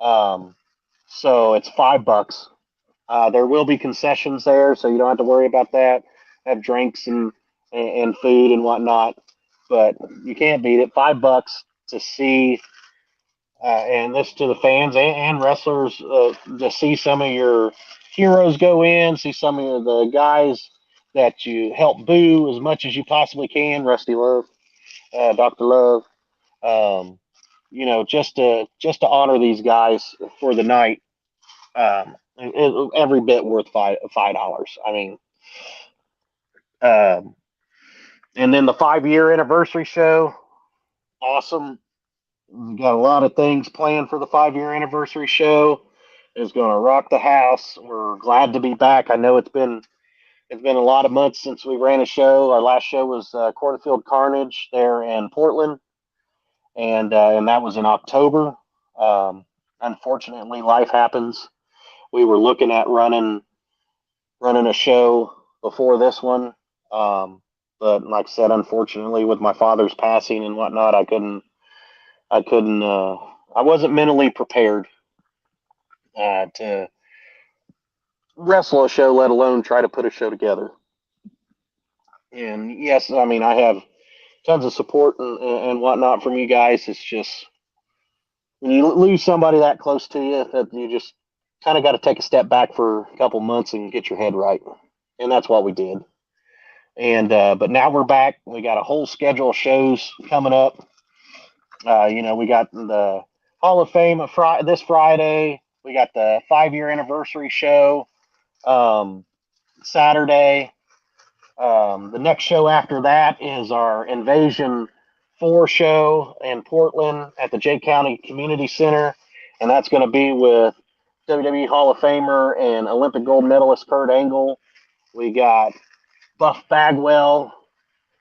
So it's $5. There will be concessions there, so you don't have to worry about that. Have drinks and food and whatnot, but you can't beat it. $5 to see, and this to the fans and wrestlers, to see some of your heroes go in, see some of the guys that you help boo as much as you possibly can. Rusty Love, Dr. Love, just to honor these guys for the night. Every bit worth $5. I mean, um, and then the 5-year anniversary show, awesome. We've got a lot of things planned for the 5-year anniversary show. It's going to rock the house. We're glad to be back. I know it's been a lot of months since we ran a show. Our last show was Cornfield Carnage there in Portland, and that was in October. Unfortunately, life happens. We were looking at running a show before this one, but like I said, unfortunately, with my father's passing and whatnot, I couldn't. I wasn't mentally prepared to wrestle a show, let alone try to put a show together. And yes, I mean, I have tons of support and whatnot from you guys. It's just when you lose somebody that close to you, that you just kind of got to take a step back for a couple months and get your head right. And that's what we did. And but now we're back. We got a whole schedule of shows coming up. We got the Hall of Fame this Friday. We got the 5-year anniversary show Saturday. The next show after that is our Invasion 4 show in Portland at the Jay County Community Center, and that's going to be with WWE Hall of Famer and Olympic gold medalist Kurt Angle. We got Buff Bagwell,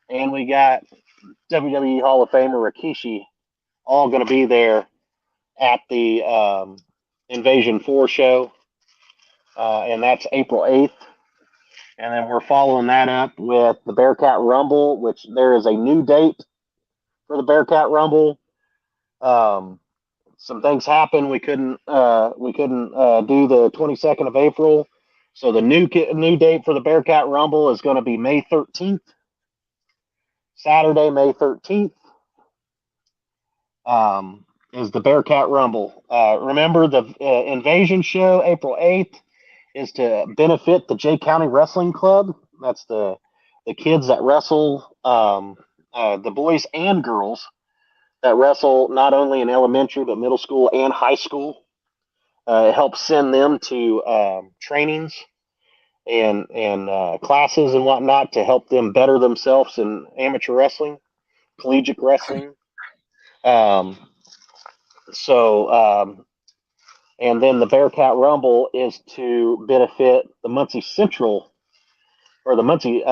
and we got WWE Hall of Famer Rikishi, all going to be there at the Invasion 4 show, and that's April 8th. And then we're following that up with the Bearcat Rumble, which there is a new date for the Bearcat Rumble. Some things happened. We couldn't do the 22nd of April. So the new date for the Bearcat Rumble is going to be May 13th, Saturday, May 13th. Is the Bearcat Rumble. Remember the Invasion show, April 8th, is to benefit the Jay County Wrestling Club. That's the kids that wrestle, the boys and girls that wrestle not only in elementary but middle school and high school. It helps send them to trainings and classes and whatnot to help them better themselves in amateur wrestling, collegiate wrestling. And then the Bearcat Rumble is to benefit the Muncie Central, or the Muncie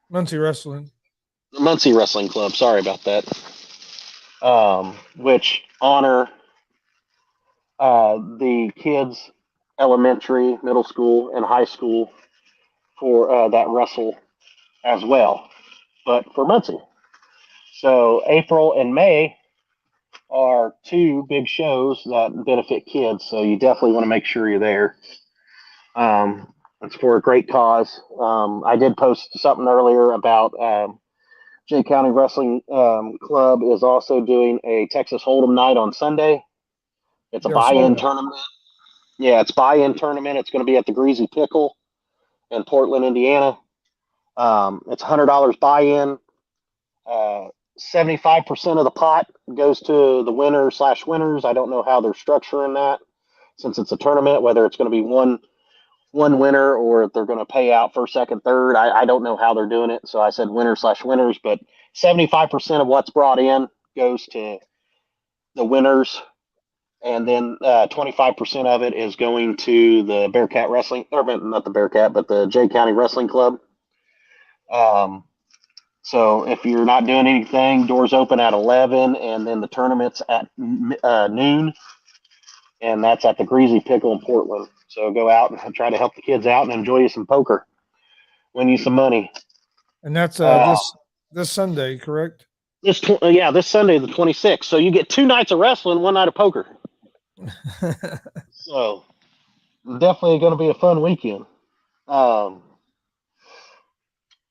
Muncie Wrestling. the Muncie Wrestling Club. Sorry about that. Which honor the kids, elementary, middle school, and high school for that wrestle as well, but for Muncie. So April and May are two big shows that benefit kids. So you definitely want to make sure you're there. It's for a great cause. I did post something earlier about Jay County Wrestling Club is also doing a Texas Hold'em night on Sunday. It's a buy-in tournament. Yeah, it's buy-in tournament. It's going to be at the Greasy Pickle in Portland, Indiana. It's $100 buy-in. 75% of the pot goes to the winner/winners. I don't know how they're structuring that. since it's a tournament, whether it's going to be one winner or if they're going to pay out first, second, third. I don't know how they're doing it. So I said winner/winners, but 75% of what's brought in goes to the winners. And then 25% of it is going to the Bearcat Wrestling, or not the Bearcat, but the Jay County Wrestling Club. So if you're not doing anything, doors open at 11, and then the tournament's at noon, and that's at the Greasy Pickle in Portland. So go out and try to help the kids out and enjoy you some poker, win you some money. And that's this Sunday, correct? This Sunday the 26th. So you get 2 nights of wrestling, 1 night of poker. So definitely going to be a fun weekend.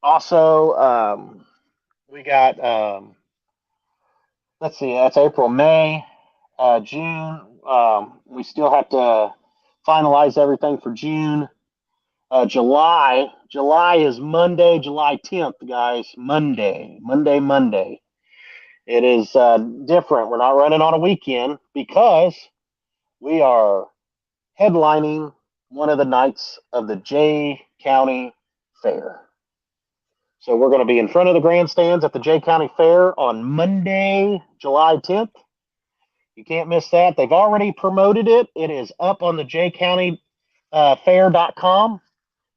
Also, we got let's see, that's April, May, June. We still have to finalize everything for June. July is Monday, July 10th, guys. Monday. It is different. We're not running on a weekend because we are headlining one of the nights of the Jay County Fair. So we're going to be in front of the grandstands at the Jay County Fair on Monday, July 10th. You can't miss that. They've already promoted it. It is up on the jcountyfair.com.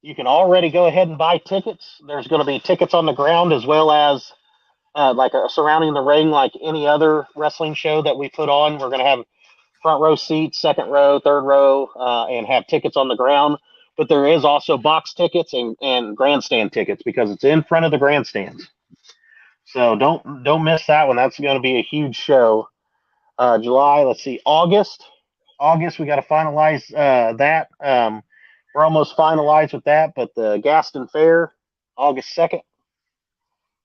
You can already go ahead and buy tickets. There's going to be tickets on the ground as well as surrounding the ring like any other wrestling show that we put on. We're going to have front row seats, second row, third row, and have tickets on the ground. But there is also box tickets and grandstand tickets because it's in front of the grandstands. So don't miss that one. That's going to be a huge show. July, let's see, August, we got to finalize that. We're almost finalized with that, but the Gaston Fair, August 2nd,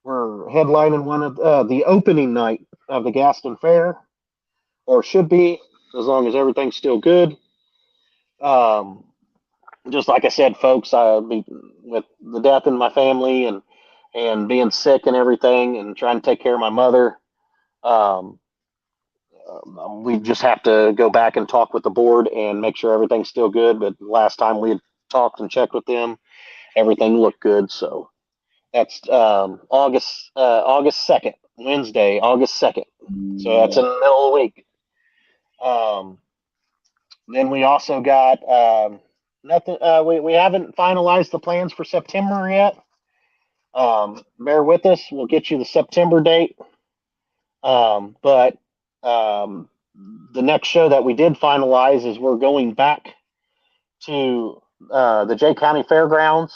we're headlining one of the opening night of the Gaston Fair, or should be, as long as everything's still good. Just like I said, folks, with the death in my family and being sick and everything and trying to take care of my mother, we just have to go back and talk with the board and make sure everything's still good. But last time we had talked and checked with them, everything looked good. So that's August 2nd, Wednesday, August 2nd. So that's in the middle of the week. Then we also got nothing. We haven't finalized the plans for September yet. Bear with us. We'll get you the September date. But the next show that we did finalize is we're going back to the Jay County Fairgrounds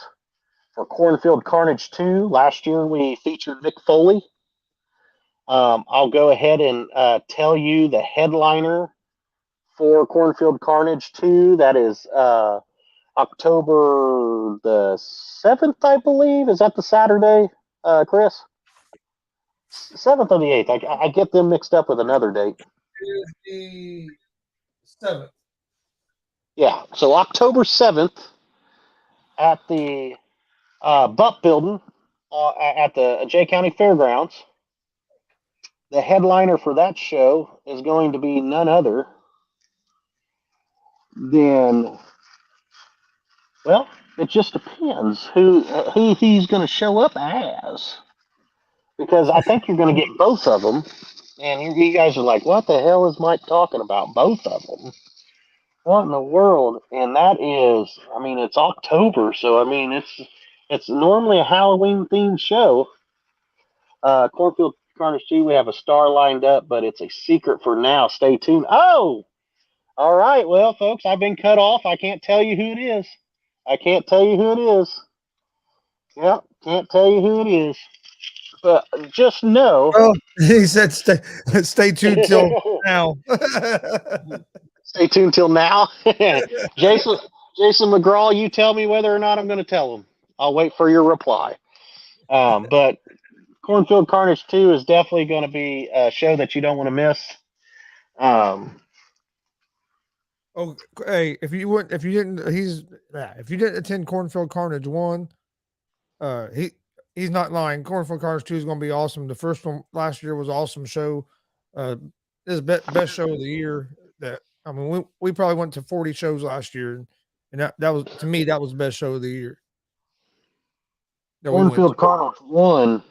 for Cornfield Carnage 2. Last year we featured Mick Foley. I'll go ahead and tell you the headliner for Cornfield Carnage 2. That is October the 7th, I believe. Is that the Saturday, Chris? 7th or the 8th? I get them mixed up with another date. It is the 7th. Yeah, so October 7th at the Butt Building at the Jay County Fairgrounds. The headliner for that show is going to be none other than, well, it just depends who he's going to show up as. Because I think you're going to get both of them. And you guys are like, what the hell is Mike talking about? Both of them? What in the world? And that is, I mean, it's October, so I mean, it's normally a Halloween themed show. Cornfield Carnage 2, we have a star lined up, but it's a secret for now. Stay tuned. Oh, all right. Well, folks, I've been cut off. I can't tell you who it is. Yeah, can't tell you who it is. But just know. Well, he said stay tuned till now. Stay tuned till now. Jason McGraw, you tell me whether or not I'm going to tell him. I'll wait for your reply. But Cornfield Carnage 2 is definitely going to be a show that you don't want to miss. Oh, hey, if you didn't attend Cornfield Carnage 1, he's not lying. Cornfield Carnage 2 is going to be awesome. The first one last year was an awesome show. This is best show of the year that I mean, we probably went to 40 shows last year, and that was, to me, that was the best show of the year that we went to. Cornfield Carnage 1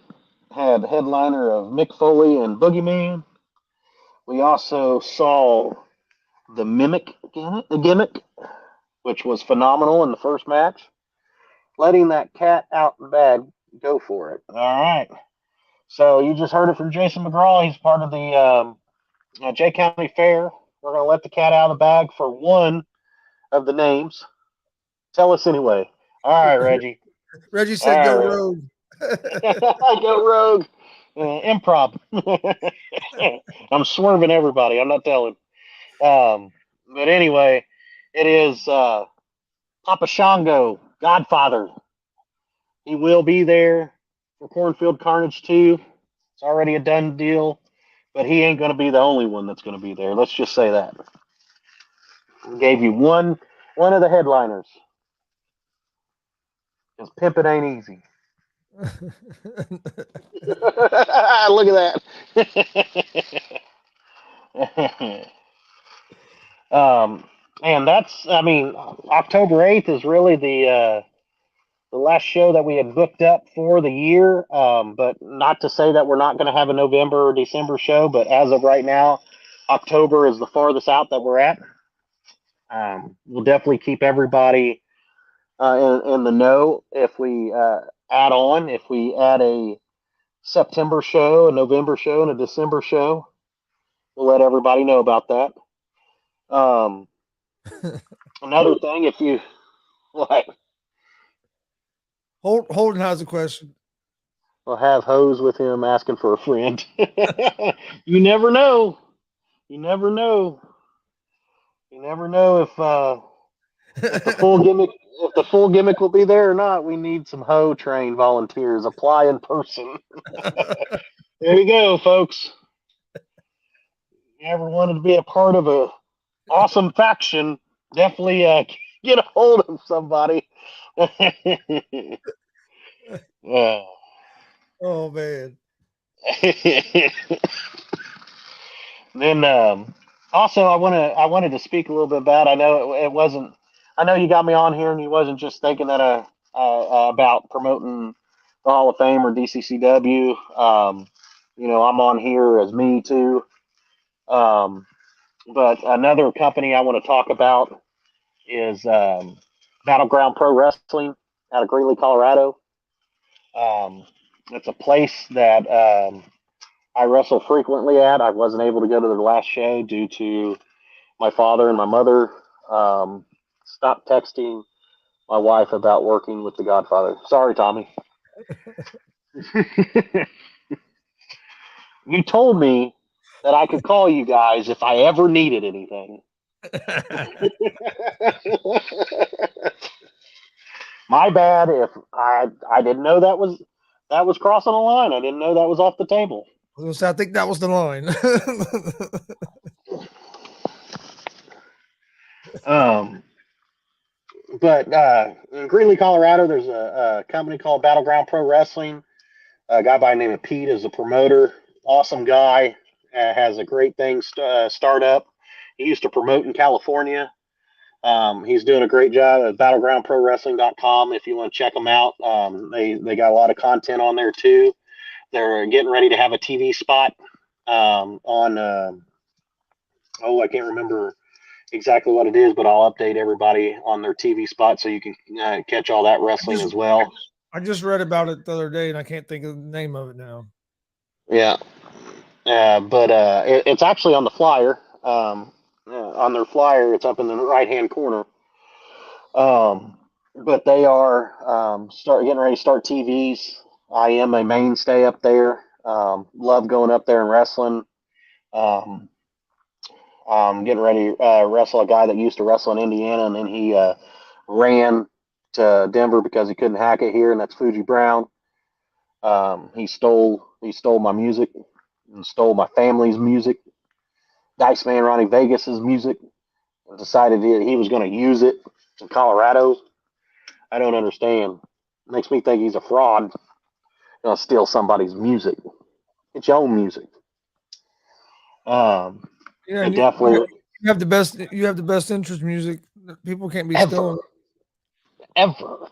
had headliner of Mick Foley and Boogeyman. We also saw the gimmick, which was phenomenal in the first match. Letting that cat out in bag, go for it. All right. So you just heard it from Jason McGraw. He's part of the Jay County Fair. We're going to let the cat out of the bag for one of the names. Tell us anyway. All right, Reggie. Reggie said, All "Go right. Rogue." Go Rogue. Improv. I'm swerving everybody. I'm not telling. But anyway, it is Papa Shango, Godfather. He will be there for Cornfield Carnage 2. It's already a done deal, but he ain't going to be the only one that's going to be there. Let's just say that. We gave you one of the headliners. Because pimping ain't easy. Look at that. And that's, I mean, October 8th is really the last show that we had booked up for the year. But not to say that we're not going to have a November or December show, but as of right now, October is the farthest out that we're at. We'll definitely keep everybody in the know if we if we add a September show, a November show, and a December show. We'll let everybody know about that. Another thing, if you what, Holden has a question. we'll have Hose with him asking for a friend. You never know. You never know. You never know if the full gimmick will be there or not. We need some Ho trained volunteers. Apply in person. There you go, folks. You ever wanted to be a part of a awesome faction? Definitely get a hold of somebody. Oh man. Then also I wanted to speak a little bit about. I know it wasn't. I know you got me on here, and you wasn't just thinking that about promoting the Hall of Fame or DCCW. I'm on here as me too. But another company I want to talk about is Battleground Pro Wrestling out of Greeley, Colorado. It's a place that I wrestle frequently at. I wasn't able to go to the last show due to my father and my mother stopped texting my wife about working with the Godfather. Sorry, Tommy. You told me that I could call you guys if I ever needed anything. My bad if I didn't know that was crossing the line. I didn't know that was off the table. I think that was the line. But in Greeley, Colorado, there's a company called Battleground Pro Wrestling. A guy by the name of Pete is a promoter. Awesome guy. Has a great thing start up. He used to promote in California. He's doing a great job at battlegroundprowrestling.com if you want to check them out. They got a lot of content on there too. They're getting ready to have a TV spot on I can't remember exactly what it is, but I'll update everybody on their TV spot so you can catch all that wrestling as well. I just read about it the other day, and I can't think of the name of it now. Yeah, but it's actually on the flyer. On their flyer, it's up in the right-hand corner. But they are getting ready to start TVs. I am a mainstay up there. Love going up there and wrestling. Getting ready to wrestle a guy that used to wrestle in Indiana, and then he ran to Denver because he couldn't hack it here, and that's Fuji Brown. He stole my music and stole my family's music. Dice Man Ronnie Vegas's music, and decided he was going to use it in Colorado. I don't understand. It makes me think he's a fraud. Gonna steal somebody's music. It's your own music. Yeah, Definitely. You have the best. You have the best interest music. People can't be still. Ever.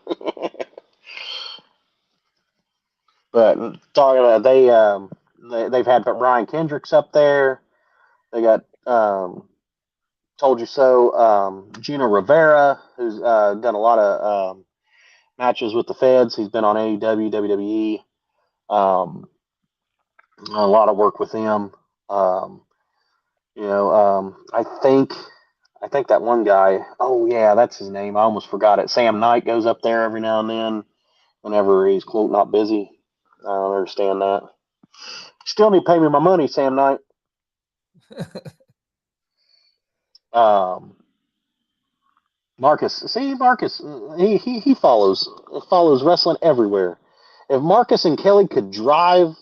But talking about they've had Ryan Kendricks up there. They got Told You So, Gino Rivera, who's done a lot of matches with the Feds. He's been on AEW, WWE, a lot of work with them. I think that one guy. Oh yeah, that's his name. I almost forgot it. Sam Knight goes up there every now and then, whenever he's quote not busy. I don't understand that. Still need to pay me my money, Sam Knight. Marcus, he follows wrestling everywhere. If Marcus and Kelly could drive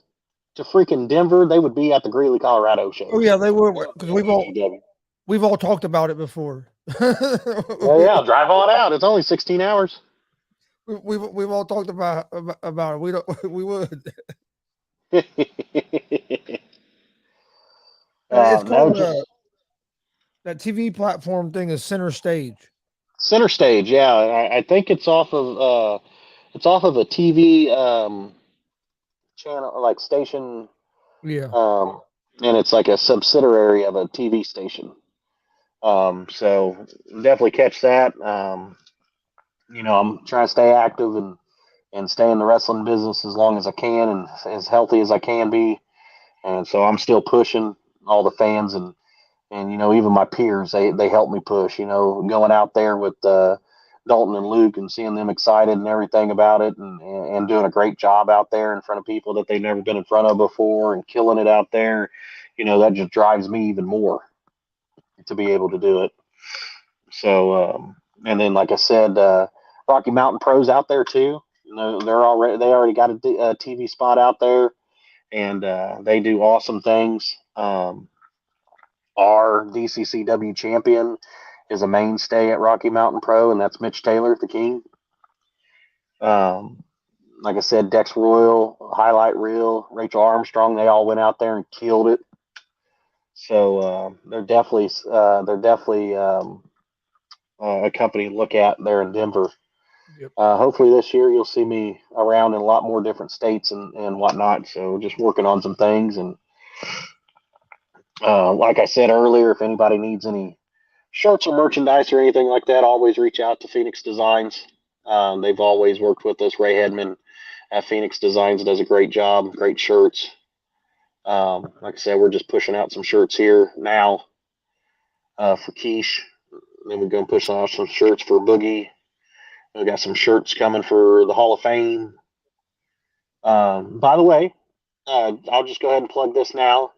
to freaking Denver, they would be at the Greeley, Colorado show. Oh yeah, they would, because we've all talked about it before. Well, yeah, drive on out. It's only 16 hours. We've all talked about it. We would. It's called that TV platform thing is Center Stage. Center Stage, yeah. I think it's off of a TV channel, like station. Yeah. And it's like a subsidiary of a TV station. So definitely catch that. I'm trying to stay active and stay in the wrestling business as long as I can and as healthy as I can be. And so I'm still pushing all the fans and even my peers, they help me push, going out there with Dalton and Luke and seeing them excited and everything about it and doing a great job out there in front of people that they've never been in front of before and killing it out there. That just drives me even more to be able to do it. So, and then, like I said, Rocky Mountain Pro's out there too. They already got a TV spot out there, and they do awesome things. Our DCCW champion is a mainstay at Rocky Mountain Pro, and that's Mitch Taylor, the King. Like I said, Dex Royal, Highlight Reel, Rachel Armstrong, they all went out there and killed it. So they're definitely a company to look at there in Denver. Yep. Hopefully this year you'll see me around in a lot more different states and whatnot. So just working on some things. And like I said earlier, if anybody needs any shirts or merchandise or anything like that, always reach out to Phoenix Designs. They've always worked with us. Ray Hedman at Phoenix Designs does a great job, great shirts. Like I said, we're just pushing out some shirts here now for Quiche. Then we're going to push out some shirts for Boogie. We got some shirts coming for the Hall of Fame. By the way, I'll just go ahead and plug this now.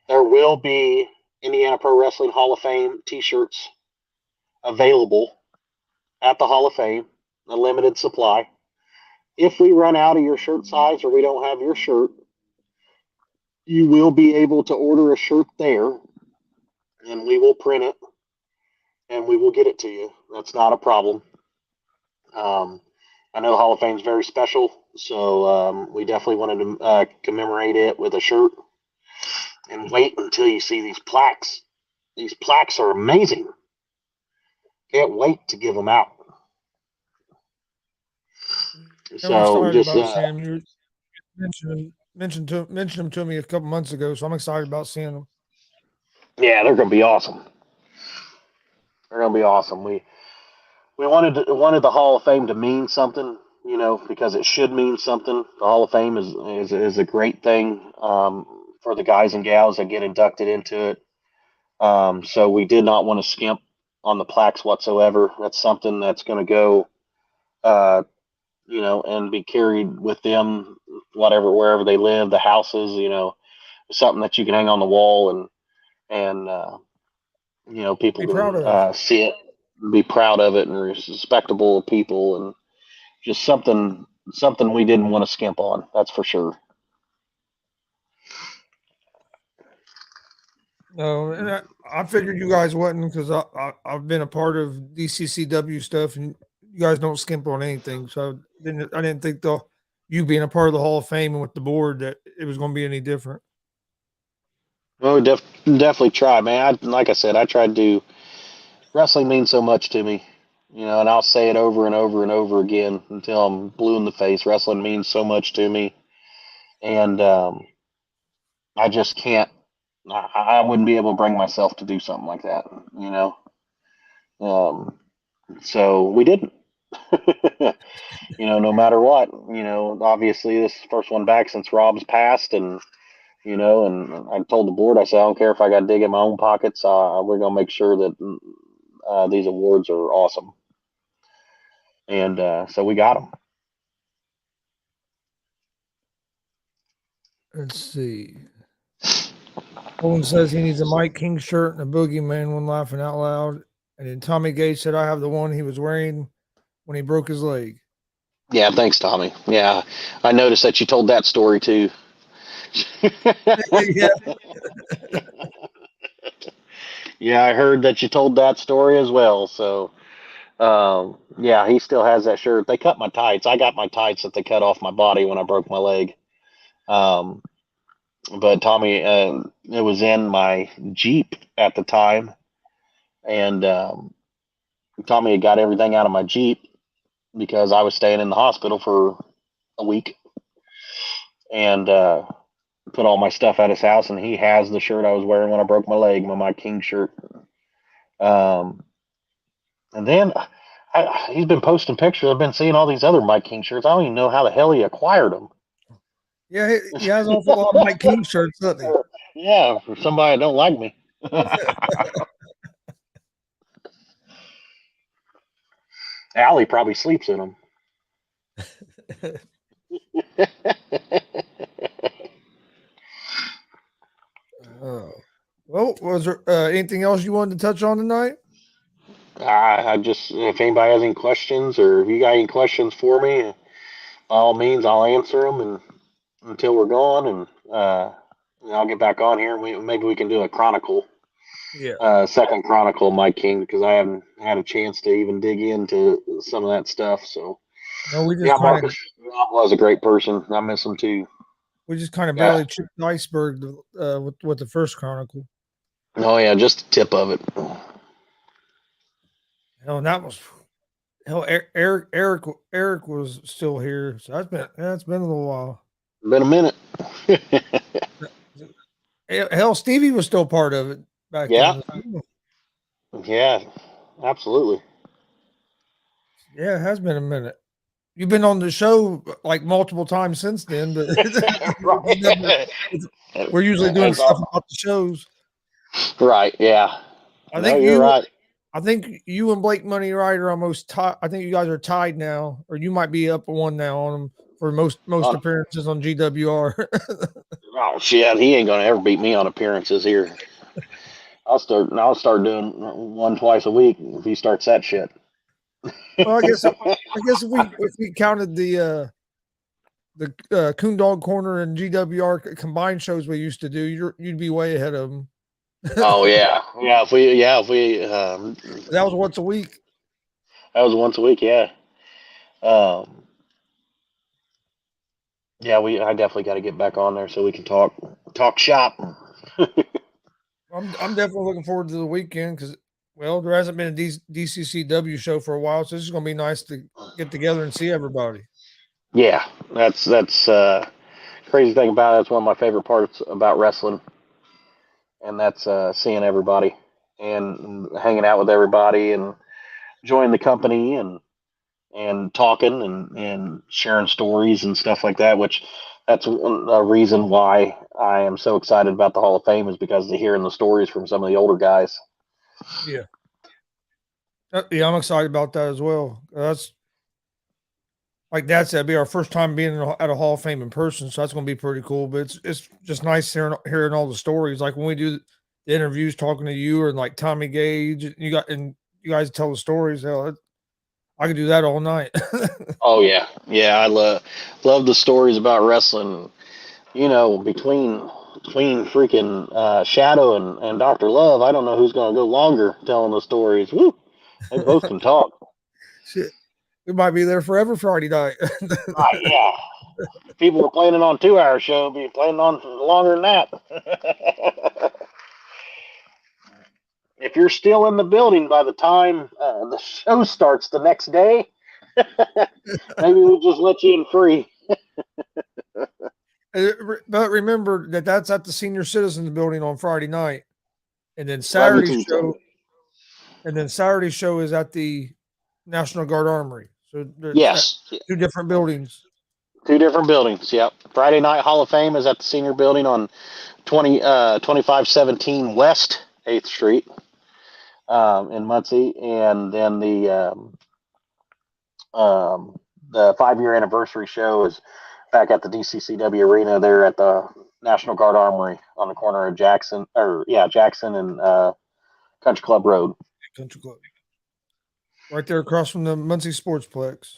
There will be Indiana Pro Wrestling Hall of Fame t-shirts available at the Hall of Fame, a limited supply. If we run out of your shirt size or we don't have your shirt, you will be able to order a shirt there, and we will print it, and we will get it to you. That's not a problem. I know the Hall of Fame is very special, so we definitely wanted to commemorate it with a shirt. And wait until you see these plaques. These plaques are amazing. Can't wait to give them out. So just Sam, you mentioned them to me a couple months ago, so I'm excited about seeing them. Yeah, they're going to be awesome. They're going to be awesome. We wanted the Hall of Fame to mean something, because it should mean something. The Hall of Fame is a great thing for the guys and gals that get inducted into it. So we did not want to skimp on the plaques whatsoever. That's something that's going to go, and be carried with them, wherever they live, the houses, something that you can hang on the wall and people can see it, be proud of it, and respectable people, and just something we didn't want to skimp on. That's for sure. No, and I figured you guys wasn't, because I've been a part of DCCW stuff, and you guys don't skimp on anything. So I didn't think you being a part of the Hall of Fame and with the board that it was going to be any different. Well, we definitely try, man. Like I said, I tried to. Wrestling means so much to me, and I'll say it over and over and over again until I'm blue in the face. Wrestling means so much to me, and I just can't. I wouldn't be able to bring myself to do something like that, you know. Um, so we didn't. No matter what, obviously this is the first one back since Rob's passed, and and I told the board, I said, I don't care if I got to dig in my own pockets. We're gonna make sure that these awards are awesome, and so we got them. Let's see. Owen says he needs a Mike King shirt and a Boogeyman one, laughing out loud. And then Tommy Gage said, I have the one he was wearing when he broke his leg. Yeah, thanks, Tommy. Yeah, I noticed that you told that story too. Yeah. Yeah, I heard that you told that story as well. So, yeah, he still has that shirt. They cut my tights. I got my tights that they cut off my body when I broke my leg. Um, but Tommy, it was in my Jeep at the time, and Tommy had got everything out of my Jeep because I was staying in the hospital for a week, and put all my stuff at his house, and he has the shirt I was wearing when I broke my leg, my King shirt. Um, and then he's been posting pictures. I've been seeing all these other Mike King shirts. I don't even know how the hell he acquired them. Yeah, he has an awful lot of Mike King shirts, doesn't he? Yeah, for somebody that don't like me. Allie probably sleeps in them. Well, was there anything else you wanted to touch on tonight? I just, if anybody has any questions or if you got any questions for me, by all means, I'll answer them and until we're gone, and I'll get back on here. Maybe we can do a chronicle. Yeah. Second chronicle of Mike King because I haven't had a chance to even dig into some of that stuff. So No, we just yeah, kind of Marcus Rob was a great person. I miss him too. barely chipped the iceberg with the first chronicle. Oh yeah, just the tip of it. Hell, and that was Eric was still here, so that's been a little while. Been a minute. Hell, Stevie was still part of it back Yeah, then. yeah, absolutely. Yeah, it has been a minute. You've been on the show like multiple times since then, but we're usually doing stuff about the shows. Right. Yeah. I No, think you're right. I think you and Blake Money Wright are almost tied. I think you guys are tied now, or you might be up one now on them for most appearances on G.W.R. Oh shit, he ain't gonna ever beat me on appearances here. I'll start doing one twice a week if he starts that shit. Well, I guess if we counted the Coon Dog Corner and GWR combined shows we used to do, you'd be way ahead of them. Oh yeah, yeah. If we That was once a week. that was once a week. Yeah. Yeah. I definitely got to get back on there so we can talk shop. I'm definitely looking forward to the weekend because there hasn't been a DCCW show for a while, so this is going to be nice to get together and see everybody. Yeah, that's crazy thing about it. It's one of my favorite parts about wrestling, and that's seeing everybody and hanging out with everybody and joining the company and talking and sharing stories and stuff like that. Which that's a reason why I am so excited about the Hall of Fame is because of hearing the stories from some of the older guys. Yeah. Yeah, I'm excited about that as well. That's like Dad said, it'll be our first time being at a Hall of Fame in person, so that's going to be pretty cool. But it's just nice hearing all the stories. Like when we do the interviews, talking to you or like Tommy Gage, you guys tell the stories. Hell, I could do that all night. Oh yeah, yeah. I love the stories about wrestling. Between freaking Shadow and Dr. Love, I don't know who's going to go longer telling the stories. Woo! They both can talk. Shit, we might be there forever Friday night. Right? Yeah. People were planning on 2-hour show, be planning on longer than that. If you're still in the building by the time the show starts the next day, maybe we'll just let you in free. But remember that that's at the Senior Citizens Building on Friday night, and then 11 Saturday to show, is at the National Guard Armory. So there's Yes, two different buildings. 2 different buildings. Yep. Friday Night Hall of Fame is at the Senior Building on 2517 West 8th Street in Muncie, and then the 5-year anniversary show is back at the DCCW arena there at the National Guard Armory on the corner of Jackson and Country Club Road. Country Club. Right there across from the Muncie Sportsplex.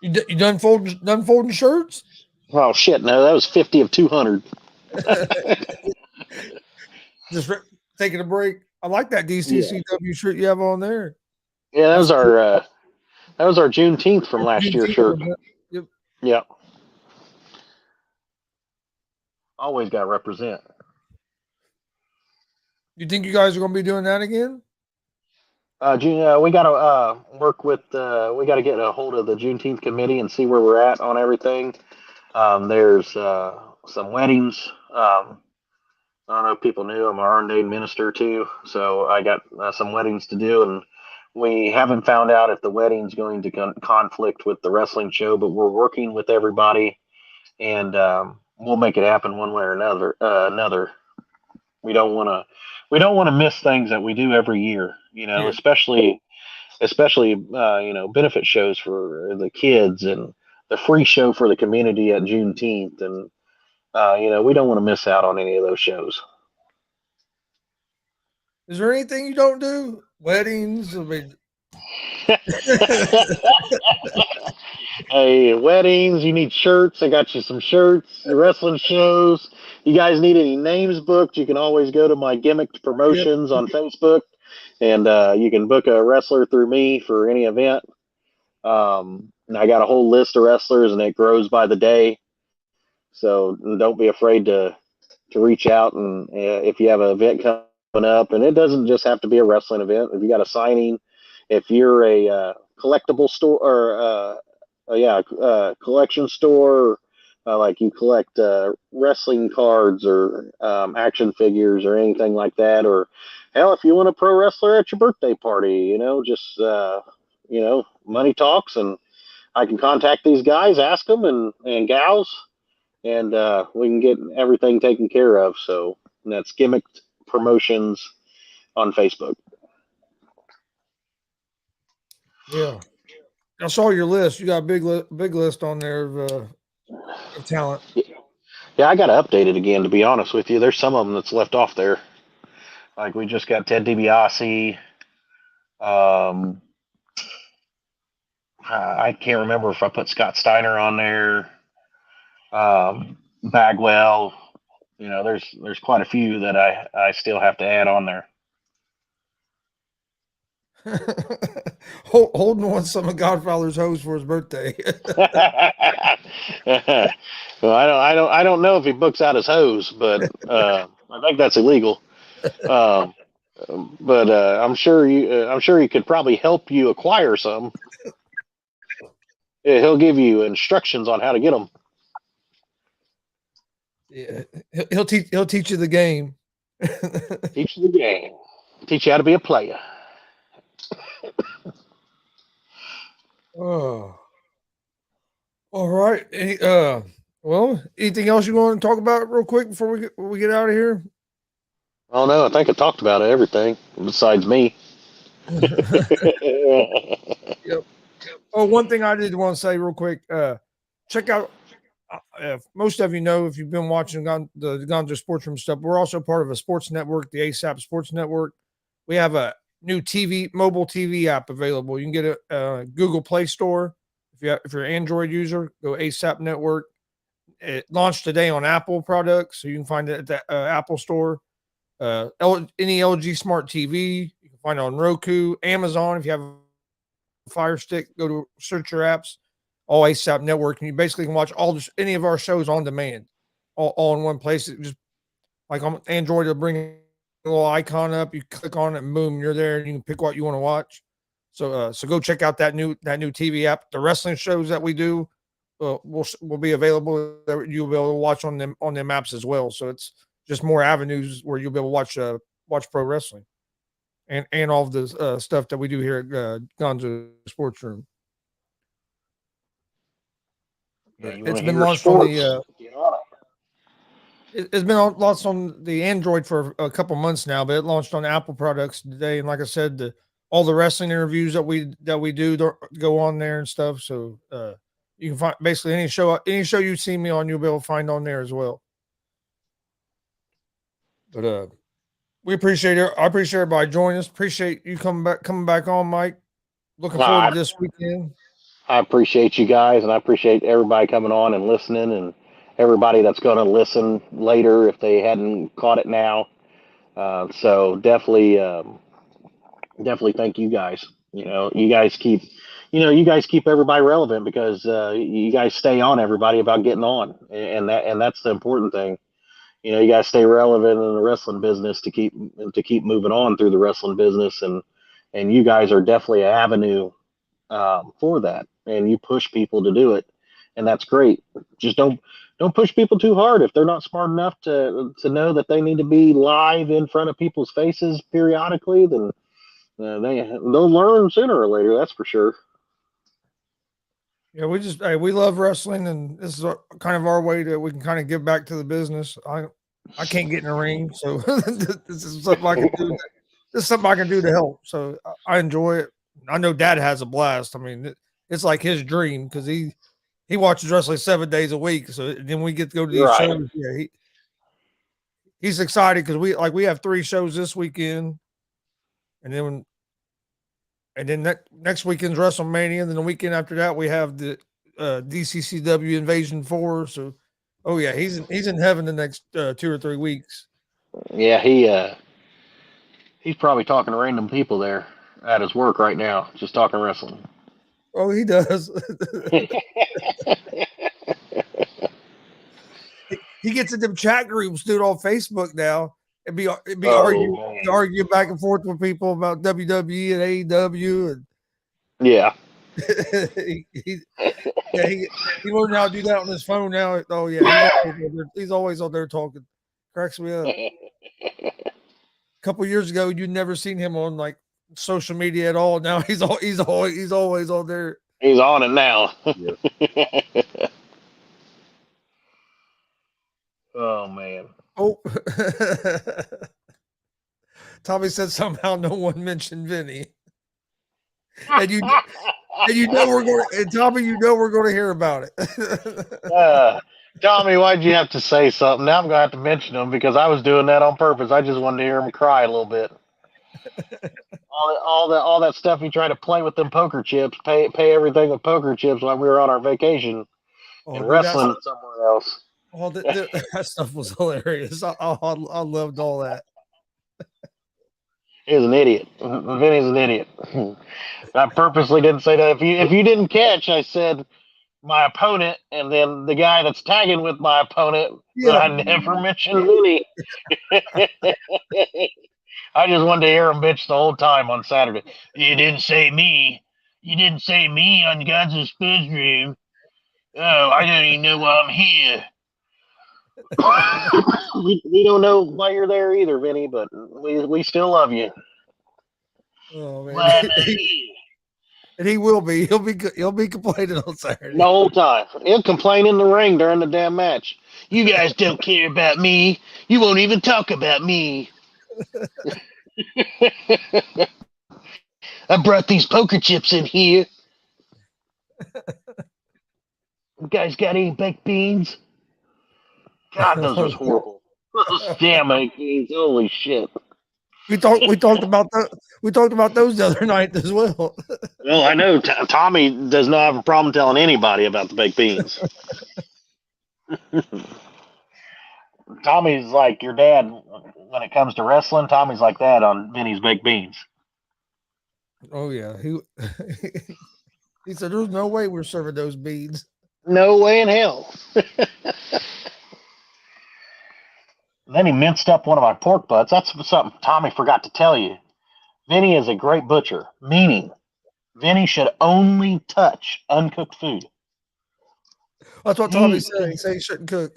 You done folding shirts? Oh shit! No, that was 50 of 200. Just taking a break. I like that DCCW shirt you have on there. Yeah, that was our Juneteenth from last year shirt. Yep. Yep. Always got to represent. You think you guys are going to be doing that again? We got to work with. We got to get a hold of the Juneteenth committee and see where we're at on everything. There's some weddings. I don't know if people knew I'm an ordained minister too, so I got some weddings to do, and we haven't found out if the wedding's going to conflict with the wrestling show, but we're working with everybody, and we'll make it happen one way or another. We don't want to miss things that we do every year, Yeah. especially benefit shows for the kids and the free show for the community at Juneteenth, and we don't want to miss out on any of those shows. Is there anything you don't do? Weddings? I mean, hey, weddings, you need shirts. I got you some shirts. Your wrestling shows. You guys need any names booked? You can always go to my Gimmicked Promotions on Facebook, and you can book a wrestler through me for any event. And I got a whole list of wrestlers, and it grows by the day. So don't be afraid to reach out, and if you have an event coming up, and it doesn't just have to be a wrestling event. If you got a signing, if you're a collectible store or collection store, like you collect wrestling cards or action figures or anything like that, or hell, if you want a pro wrestler at your birthday party, just money talks, and I can contact these guys, ask them and gals, and we can get everything taken care of. So that's Gimmicked Promotions on Facebook. yeah. I saw your list. You got a big list on there of talent. Yeah, I got to update it again, to be honest with you. There's some of them that's left off there. Like we just got Ted DiBiase. I can't remember if I put Scott Steiner on there. Bagwell. There's quite a few that I still have to add on there. Holding on some of Godfather's hose for his birthday. Well, I don't know if he books out his hose, but I think that's illegal. But I'm sure he could probably help you acquire some. Yeah, he'll give you instructions on how to get them. Yeah, he'll teach you the game. Teach you the game. Teach you how to be a player. Oh, all right. Well, anything else you want to talk about real quick before we get out of here? Oh no, I think I talked about everything besides me. Yep. Oh, one thing I did want to say real quick. Check out. Most of you know if you've been watching the Gonzo Sports Room stuff. We're also part of a sports network, the ASAP Sports Network. We have a new mobile TV app available. You can get a Google Play Store. If you're an Android user, go ASAP Network. It launched today on Apple products, so you can find it at the Apple Store. Any LG Smart TV, you can find it on Roku, Amazon. If you have Fire Stick, go to search your apps, all ASAP Network, and you basically can watch any of our shows on demand, all in one place. It just like on Android, it'll bring a little icon up. You click on it, and boom, you're there, and you can pick what you want to watch. So go check out that new TV app. The wrestling shows that we do will be available. That you'll be able to watch on them apps as well. So it's just more avenues where you'll be able to watch pro wrestling and all of the stuff that we do here at Gonzo Sports Room. Yeah, It's been launched on the. It's been launched on the Android for a couple months now, but it launched on Apple products today. And like I said, all the wrestling interviews that we do go on there and stuff. So you can find basically any show you see me on, you'll be able to find on there as well. But we appreciate it. I appreciate everybody joining us. Appreciate you coming back on, Mike. Looking forward to this weekend. I appreciate you guys, and I appreciate everybody coming on and listening, and everybody that's going to listen later if they hadn't caught it now. So definitely thank you guys. You guys keep everybody relevant because you guys stay on everybody about getting on, and that's the important thing. You guys stay relevant in the wrestling business to keep moving on through the wrestling business, and you guys are definitely an avenue for that, and you push people to do it, and that's great. Just don't push people too hard if they're not smart enough to know that they need to be live in front of people's faces periodically. Then they'll learn sooner or later. That's for sure. Yeah, we love wrestling, and this is kind of our way we can kind of give back to the business. I can't get in the ring, so this is something I can do. This is something I can do to help. So I enjoy it. I know Dad has a blast. I mean, it's like his dream because he watches wrestling 7 days a week. So then we get to go to these shows. Yeah, he's excited because we have 3 shows this weekend, and then next weekend's WrestleMania, and then the weekend after that we have the DCCW Invasion 4. So, oh yeah, he's in heaven the next 2 or 3 weeks. Yeah, he's probably talking to random people there at his work right now, just talking wrestling. Oh, he does. He gets in them chat groups, dude, on Facebook now. It'd be arguing back and forth with people about WWE and AEW, and yeah. he learned how to do that on his phone now. Oh yeah, he's always on there talking. Cracks me up. A couple years ago, you'd never seen him on like social media at all. Now he's always on there. He's on it now. Yeah. Oh man. Oh, Tommy said somehow no one mentioned Vinny, and you know we're going. And Tommy, we're going to hear about it. Tommy, why'd you have to say something? Now I'm gonna have to mention him because I was doing that on purpose. I just wanted to hear him cry a little bit. all that stuff he tried to play with them poker chips, pay everything with poker chips while we were on our vacation and wrestling somewhere else. Oh, that stuff was hilarious. I loved all that. He's an idiot. Vinny's an idiot. I purposely didn't say that. If you didn't catch, I said my opponent, and then the guy that's tagging with my opponent. Yeah. I never mentioned Vinny. I just wanted to hear him bitch the whole time on Saturday. You didn't say me. You didn't say me on God's Sports Room. Oh, I don't even know why I'm here. we don't know why you're there either, Vinny, but we still love you. Oh man, and he will be. He'll be complaining on Saturday the whole time. He'll complain in the ring during the damn match. You guys don't care about me. You won't even talk about me. I brought these poker chips in here. You guys got any baked beans? God, those was horrible. Those damn baked beans. Holy shit. We talked about those the other night as well. Well, I know Tommy does not have a problem telling anybody about the baked beans. Tommy's like your dad when it comes to wrestling. Tommy's like that on Vinny's baked beans. Oh yeah, he he said, "There's no way we're serving those beans." No way in hell. Then he minced up one of my pork butts. That's something Tommy forgot to tell you. Vinny is a great butcher, meaning Vinny should only touch uncooked food. That's what Tommy said. He said he shouldn't cook.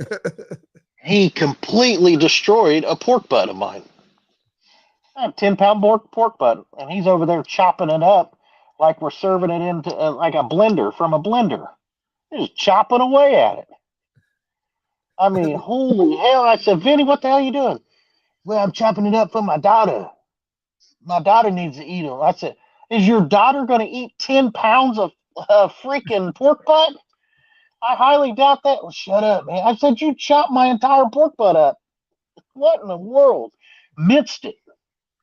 He completely destroyed a pork butt of mine. A 10-pound pork butt, and he's over there chopping it up like we're serving it into like a blender from a blender. He's chopping away at it. I mean, holy hell. I said, Vinny, what the hell are you doing? Well, I'm chopping it up for my daughter. My daughter needs to eat them. I said, is your daughter going to eat 10 pounds of freaking pork butt? I highly doubt that. Well, shut up, man. I said, you chopped my entire pork butt up. What in the world? Minced it.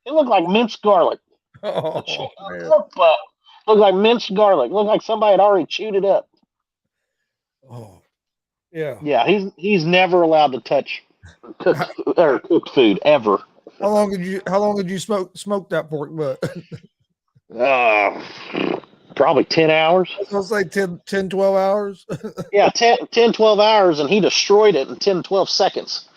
It looked like minced garlic. Oh, A pork butt looked like minced garlic. Looked like somebody had already chewed it up. oh, yeah. Yeah, he's never allowed to touch cooked food ever. How long did you smoke that pork butt? Probably 10 hours. I was gonna say 10, 12 hours. Yeah, 10, 12 hours, and he destroyed it in 10, 12 seconds.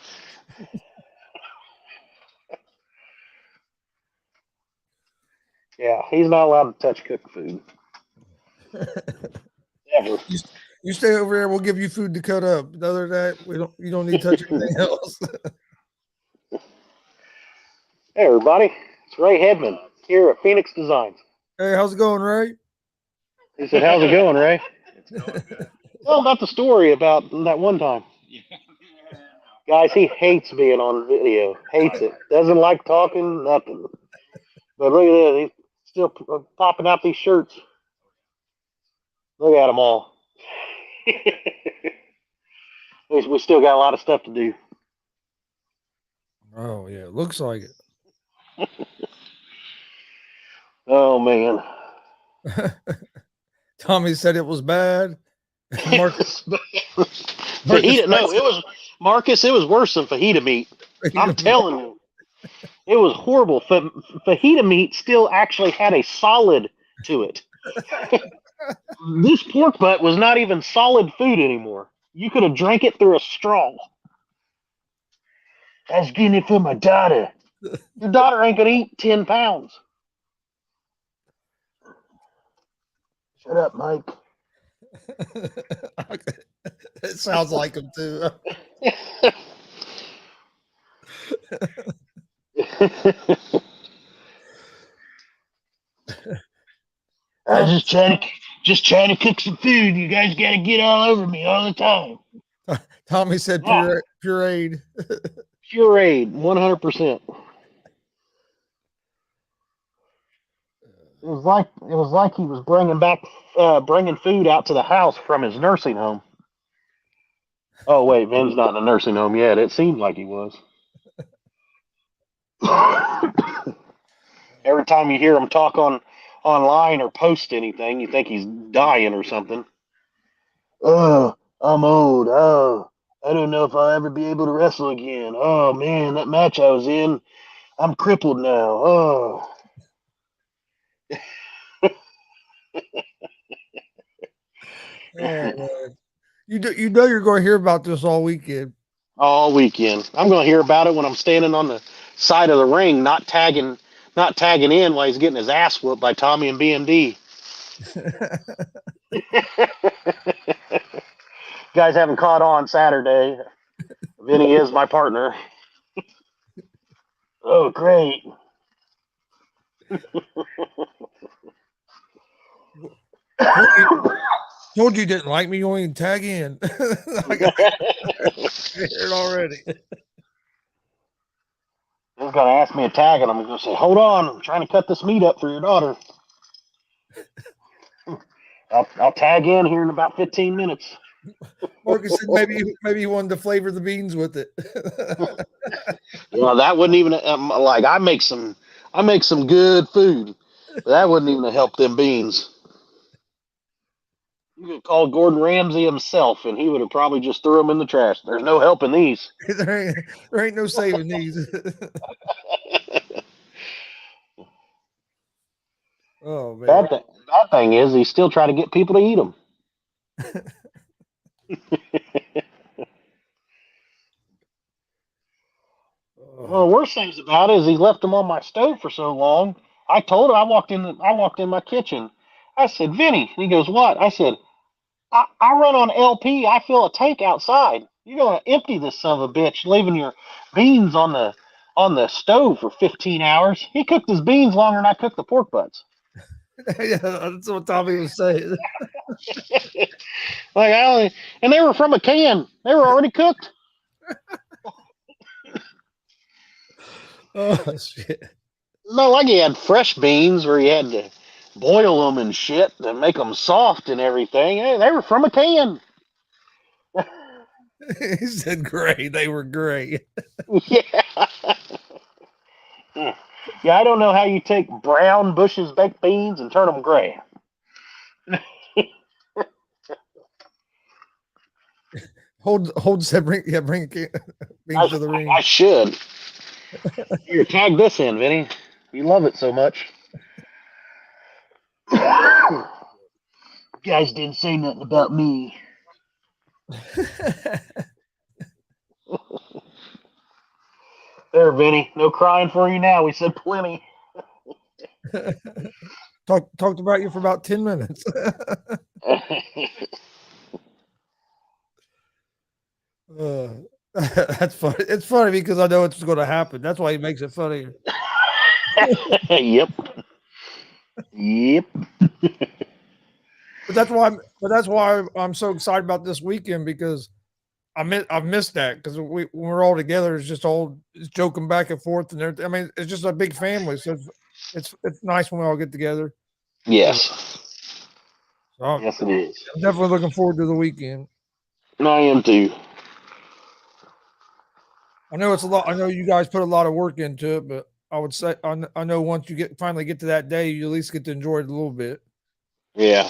Yeah, he's not allowed to touch cooked food. Ever. You stay over there, we'll give you food to cut up. Other than that, you don't need to touch anything else. Hey, everybody. It's Ray Hedman here at Phoenix Designs. Hey, how's it going, Ray? He said, how's it going, Ray? It's going good. Well, about the story about that one time. Guys, he hates being on video. Hates it. Doesn't like talking, nothing. But look at this. He's still popping out these shirts. Look at them all. We still got a lot of stuff to do. Oh yeah, looks like it. Oh man. Tommy said it was bad. Marcus, fajita, no, it was Marcus. It was worse than fajita meat. I'm telling you, it was horrible. Fajita meat still actually had a solid to it. This pork butt was not even solid food anymore. You could have drank it through a straw. I was getting it for my daughter. Your daughter ain't gonna eat 10 pounds. Shut up, Mike. It sounds like him too. I was just trying to cook some food. You guys got to get all over me all the time. Tommy said pureed. Pureed, 100%. It was like he was bringing food out to the house from his nursing home. Oh wait, Vin's not in a nursing home yet. It seemed like he was. Every time you hear him talk online or post anything, you think he's dying or something. Oh, I'm old. Oh, I don't know if I'll ever be able to wrestle again. Oh man, that match I was in, I'm crippled now. Oh. You know you're going to hear about this all weekend. All weekend. I'm going to hear about it when I'm standing on the side of the ring, not tagging in while he's getting his ass whooped by Tommy and BMD. Guys haven't caught on Saturday. Vinny is my partner. Oh, great. Told you didn't like me. You only tag in. I got it already. He's going to ask me a tag, and I'm going to say, hold on. I'm trying to cut this meat up for your daughter. I'll tag in here in about 15 minutes. Marcus said maybe he wanted to flavor the beans with it. Well, that wouldn't even like I make some good food, but that wouldn't even help them beans. You could call Gordon Ramsay himself, and he would have probably just threw them in the trash. There's no helping these. there ain't no saving these. Oh man. Bad thing is, he's still trying to get people to eat them. One of the worst things about it is he left them on my stove for so long. I told him I walked in my kitchen. I said, Vinny. He goes, what? I said, I run on LP. I fill a tank outside. You're gonna empty this son of a bitch, leaving your beans on the stove for 15 hours. He cooked his beans longer than I cooked the pork butts. Yeah, that's what Tommy was saying. Like and they were from a can. They were already cooked. Oh shit. No, like he had fresh beans where he had to boil them and shit and make them soft and everything. Hey, they were from a can. He said gray. They were gray. Yeah. Yeah, I don't know how you take brown Bush's baked beans and turn them gray. Hold said bring beans to the ring. I should. Here, tag this in, Vinny. You love it so much. Guys didn't say nothing about me. There, Vinny. No crying for you now. We said plenty. Talked about you for about 10 minutes. That's funny. It's funny because I know it's going to happen. That's why he makes it funnier. Yep. Yep. But that's why I'm so excited about this weekend because I've missed that because when we're all together, it's just all it's joking back and forth and everything. I mean, it's just a big family, so it's nice when we all get together. Yes. So Yes, it is. I'm definitely looking forward to the weekend. I am too. I know it's a lot. I know you guys put a lot of work into it, but I would say I know once you finally get to that day, you at least get to enjoy it a little bit. Yeah.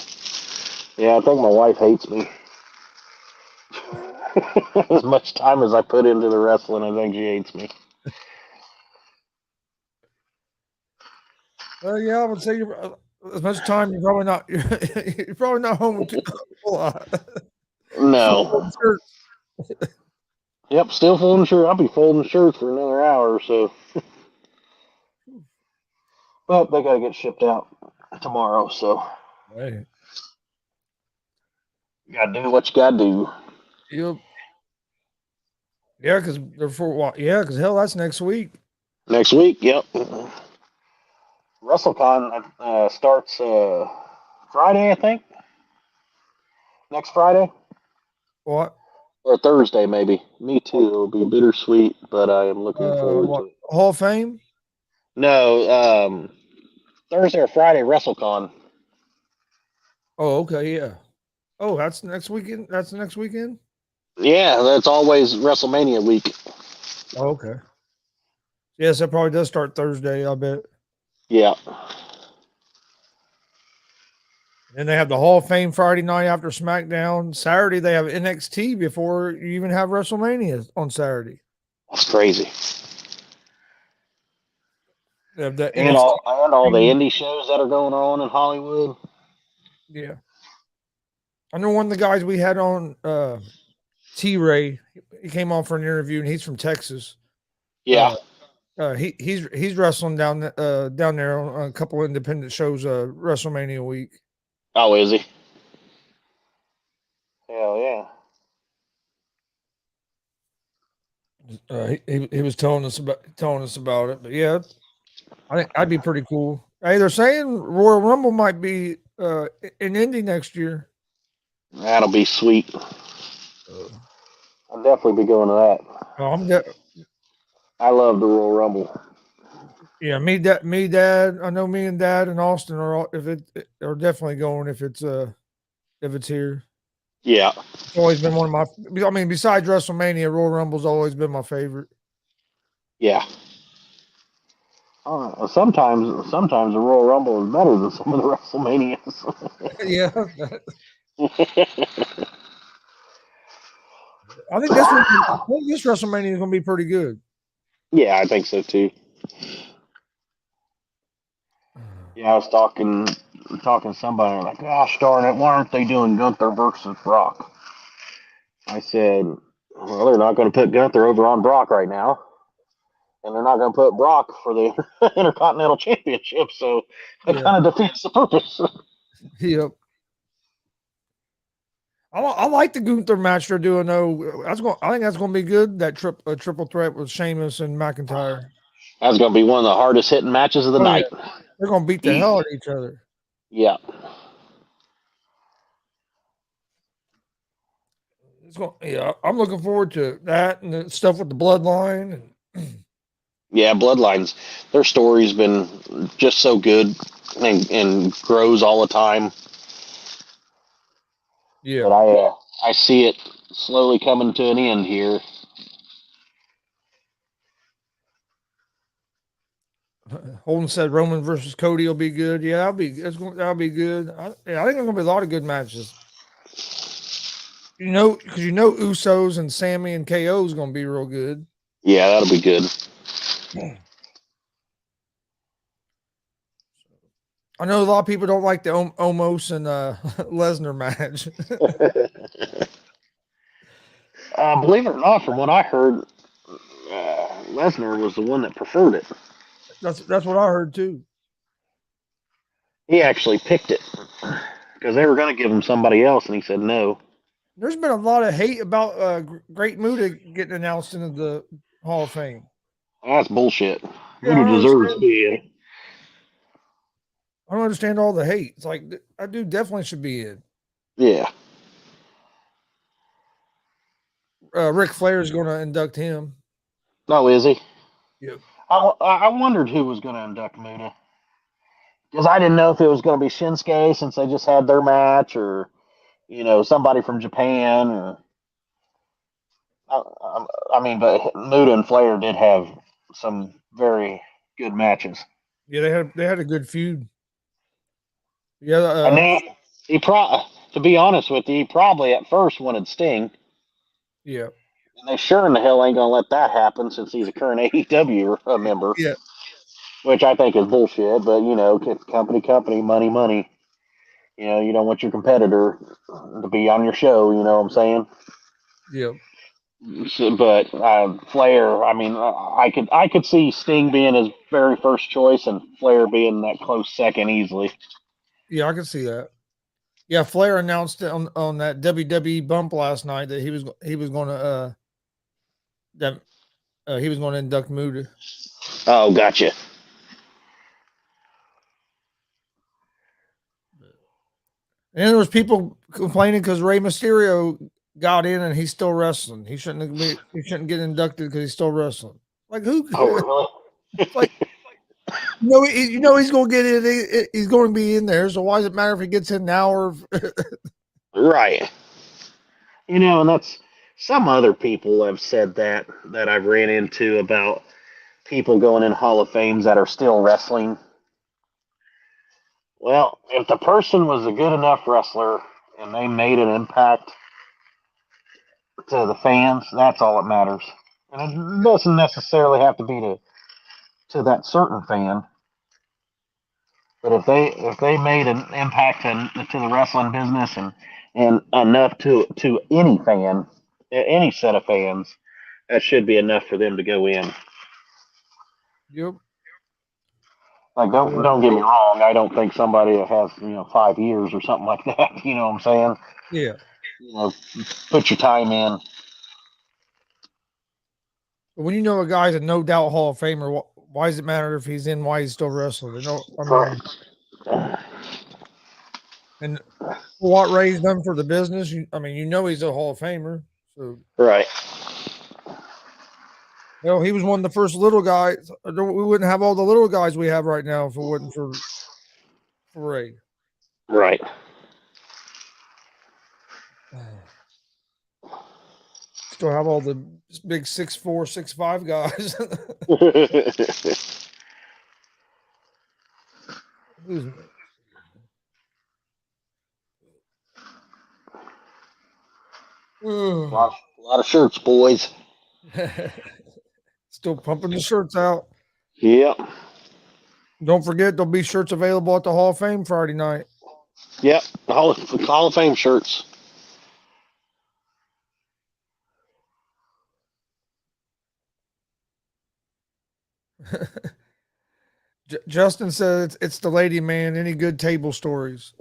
Yeah, I think my wife hates me. As much time as I put into the wrestling, I think she hates me. Yeah, I would say as much time you're probably not you're probably not home too a lot. No. Yep, still folding shirts. I'll be folding shirts for another hour or so. But they gotta get shipped out tomorrow, so Hey, you gotta do what you gotta do. yep. Yeah, because they're for what? Yeah, because hell, that's next week. Next week, yep. WrestleCon starts Friday, I think. Next Friday What? or Thursday, maybe. Me too. It'll be bittersweet, but I am looking forward What? to it. Hall of Fame? No, Thursday or Friday WrestleCon. Oh, okay, yeah. Oh, that's next weekend. That's the next weekend. Yeah, that's always WrestleMania week. Oh, okay. Yes, that probably does start Thursday. I bet. Yeah. And they have the Hall of Fame Friday night after SmackDown. Saturday they have NXT before you even have WrestleMania on Saturday. That's crazy. They have the And NXT. all the indie shows that are going on in Hollywood. Yeah. I know one of the guys we had on T Ray, he came on for an interview and he's from Texas. Yeah. He's wrestling down there on a couple of independent shows WrestleMania week. Oh, is he? Hell yeah. He was telling us about it, but yeah, I think that'd be pretty cool. Hey, they're saying Royal Rumble might be in Indy next year. That'll be sweet. I'll definitely be going to that. Oh, I love the Royal Rumble. yeah, Dad. I know me and Dad and Austin are definitely going if it's here. Yeah. It's always been one of my. I mean, besides WrestleMania, Royal Rumble's always been my favorite. Yeah. Sometimes the Royal Rumble is better than some of the WrestleManias. Yeah, I think this WrestleMania is going to be pretty good. Yeah, I think so too. Yeah, I was talking to somebody like, gosh darn it, why aren't they doing Gunther versus Brock? I said, well, they're not going to put Gunther over on Brock right now, and they're not going to put Brock for the Intercontinental Championship, so it Yeah. kind of defeats the purpose. Yep. I like the Gunther match they're doing though. I think that's going to be good. That triple threat with Sheamus and McIntyre. That's going to be one of the hardest hitting matches of the Oh yeah, night. they're going to beat the hell out of each other. Yeah. Yeah, I'm looking forward to that and the stuff with the bloodline. Yeah, Bloodlines, their story's been just so good and grows all the time. Yeah. But I see it slowly coming to an end here. Holden said Roman versus Cody will be good. Yeah, that'll be good. I think there's going to be a lot of good matches. Because Usos and Sammy and KO is going to be real good. Yeah, that'll be good. I know a lot of people don't like the Omos and Lesnar match. Believe it or not, from what I heard, Lesnar was the one that preferred it. That's what I heard too. He actually picked it because they were going to give him somebody else, and he said no. There's been a lot of hate about Great Muta getting announced into the Hall of Fame. That's bullshit. Yeah, Muta deserves to be in. I don't understand all the hate. It's like that dude definitely should be in. Yeah. Ric Flair is going to induct him. No, is he? Yep. I wondered who was going to induct Muta. Because I didn't know if it was going to be Shinsuke since they just had their match, or somebody from Japan, or I mean, but Muta and Flair did have some very good matches. Yeah, they had a good feud. Yeah, And to be honest with you, he probably at first wanted Sting, yeah, and they sure in the hell ain't gonna let that happen since he's a current AEW member, yeah, which I think is bullshit. But company, money. You don't want your competitor to be on your show. You know what I'm saying? yeah. So, but Flair, I mean, I could see Sting being his very first choice and Flair being that close second easily. Yeah, I can see that. Yeah, Flair announced it on that WWE bump last night that he was going to he was going to induct Muta. Oh, gotcha. And there was people complaining because Rey Mysterio got in and he's still wrestling. He shouldn't get inducted because he's still wrestling. Like who? Oh, really? Like he's going to get in. He's going to be in there. So why does it matter if he gets in now or? Right. And that's some other people have said that I've ran into about people going in Hall of Fames that are still wrestling. Well, if the person was a good enough wrestler and they made an impact to the fans, that's all that matters. And it doesn't necessarily have to be to that certain fan. But if they made an impact to the wrestling business and enough to any fan, any set of fans, that should be enough for them to go in. Yep. Like don't get me wrong, I don't think somebody that has 5 years or something like that. You know what I'm saying? Yeah. Put your time in. But when you know a guy's a no doubt Hall of Famer, why does it matter if he's in? Why he's still wrestling? Correct. And what Ray's done for the business, he's a Hall of Famer. So Right. he was one of the first little guys. We wouldn't have all the little guys we have right now if it wasn't for Ray. Right. Still have all the big 6'4", 6'5" guys. a lot of shirts, boys. Still pumping the shirts out. Yep. Don't forget, there'll be shirts available at the Hall of Fame Friday night. Yep, Hall of Fame shirts. Justin says it's the lady man. Any good table stories?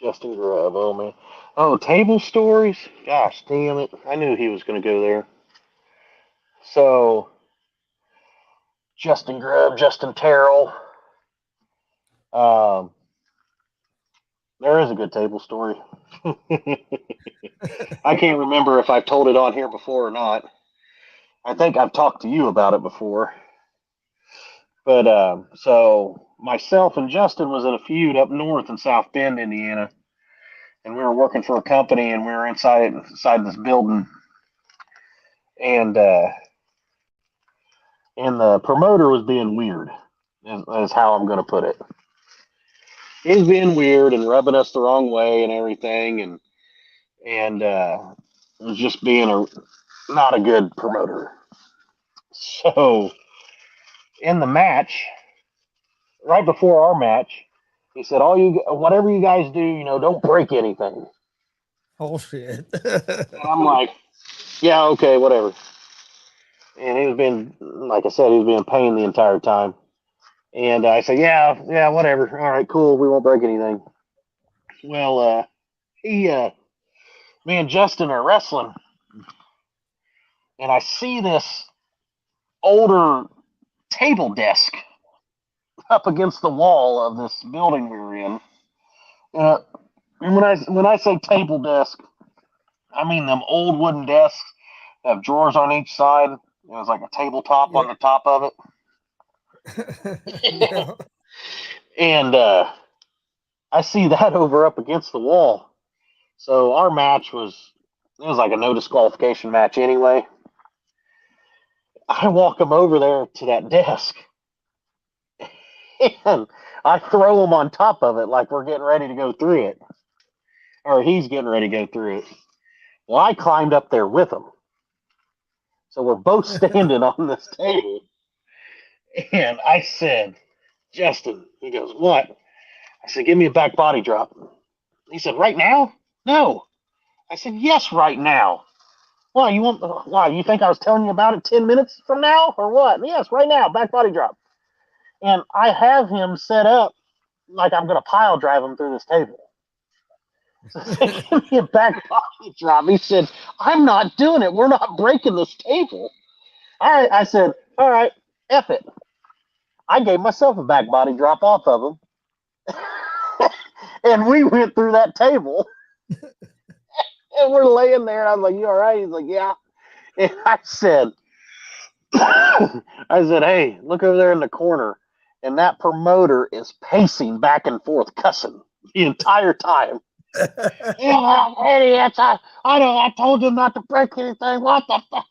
Justin Grubb, oh man. Oh, table stories? Gosh, damn it. I knew he was going to go there. So, Justin Grubb, Justin Terrell. There is a good table story. I can't remember if I've told it on here before or not. I think I've talked to you about it before. But so myself and Justin was in a feud up north in South Bend, Indiana, and we were working for a company, and we were inside this building, and the promoter was being weird, is how I'm going to put it. He was being weird and rubbing us the wrong way and everything, and was just being not a good promoter. So in the match, right before our match, he said, whatever you guys do, don't break anything." Oh shit! And I'm like, "Yeah, okay, whatever." And he was being, like I said, he was being a pain the entire time. And I said, yeah, whatever. All right, cool. We won't break anything. Well, me and Justin are wrestling, and I see this older table desk up against the wall of this building we were in. And when I say table desk, I mean them old wooden desks that have drawers on each side. It was like a tabletop on the top of it. Yeah. And I see that over up against the wall. So our match was like a no disqualification match anyway. I walk him over there to that desk, and I throw him on top of it like we're getting ready to go through it, or he's getting ready to go through it. Well, I climbed up there with him, so we're both standing on this table. And I said, "Justin," he goes, "What?" I said, "Give me a back body drop." He said, "Right now?" "No." I said, "Yes, right now." "Why, you think I was telling you about it 10 minutes from now or what?" "Yes, right now, back body drop." And I have him set up like I'm going to pile drive him through this table. So give me a back body drop. He said, "I'm not doing it. We're not breaking this table." All right. I said, "All right, F it." I gave myself a back body drop off of him. And we went through that table. And we're laying there. And I was like, "You all right?" He's like, "Yeah." And I said, "Hey, look over there in the corner." And that promoter is pacing back and forth, cussing the entire time. "You idiots! I told you not to break anything. What the fuck?"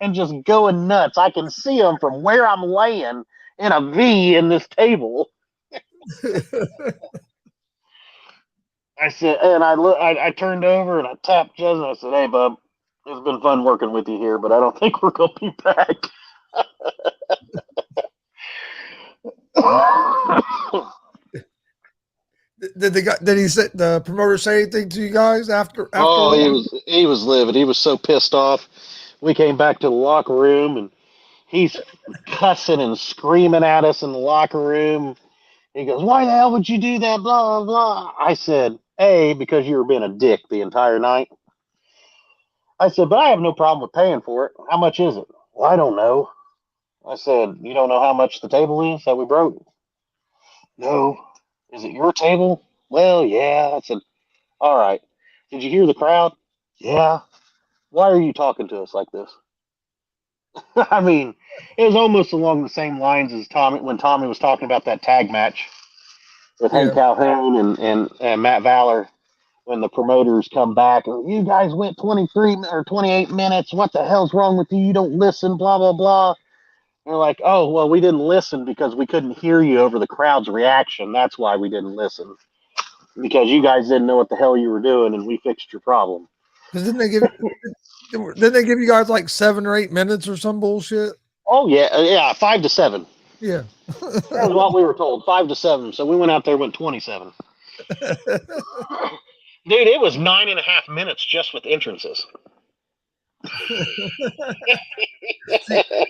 And just going nuts. I can see him from where I'm laying in a V in this table. I said, and I turned over and I tapped Justin. I said, "Hey, bub, it's been fun working with you here, but I don't think we're gonna be back." Did he say the promoter say anything to you guys after? Oh, he was livid. He was so pissed off. We came back to the locker room and he's cussing and screaming at us in the locker room. He goes, "Why the hell would you do that?" Blah, blah, blah. I said, "A, because you were being a dick the entire night." I said, "But I have no problem with paying for it. How much is it?" "Well, I don't know." I said, "You don't know how much the table is that we broke?" "No." "Is it your table?" "Well, yeah." I said, "All right. Did you hear the crowd?" "Yeah." "Why are you talking to us like this?" I mean, it was almost along the same lines as when Tommy was talking about that tag match with Hank Calhoun and Matt Valor, when the promoters come back and, "You guys went 23 or 28 minutes. What the hell's wrong with you? You don't listen, blah, blah, blah." And they're like, "Oh, well, we didn't listen because we couldn't hear you over the crowd's reaction. That's why we didn't listen. Because you guys didn't know what the hell you were doing, and we fixed your problem." Didn't they give you guys like 7 or 8 minutes or some bullshit? Oh, yeah, 5 to 7. Yeah. That was what we were told, 5 to 7. So we went out there, went 27. Dude, it was 9.5 minutes just with entrances.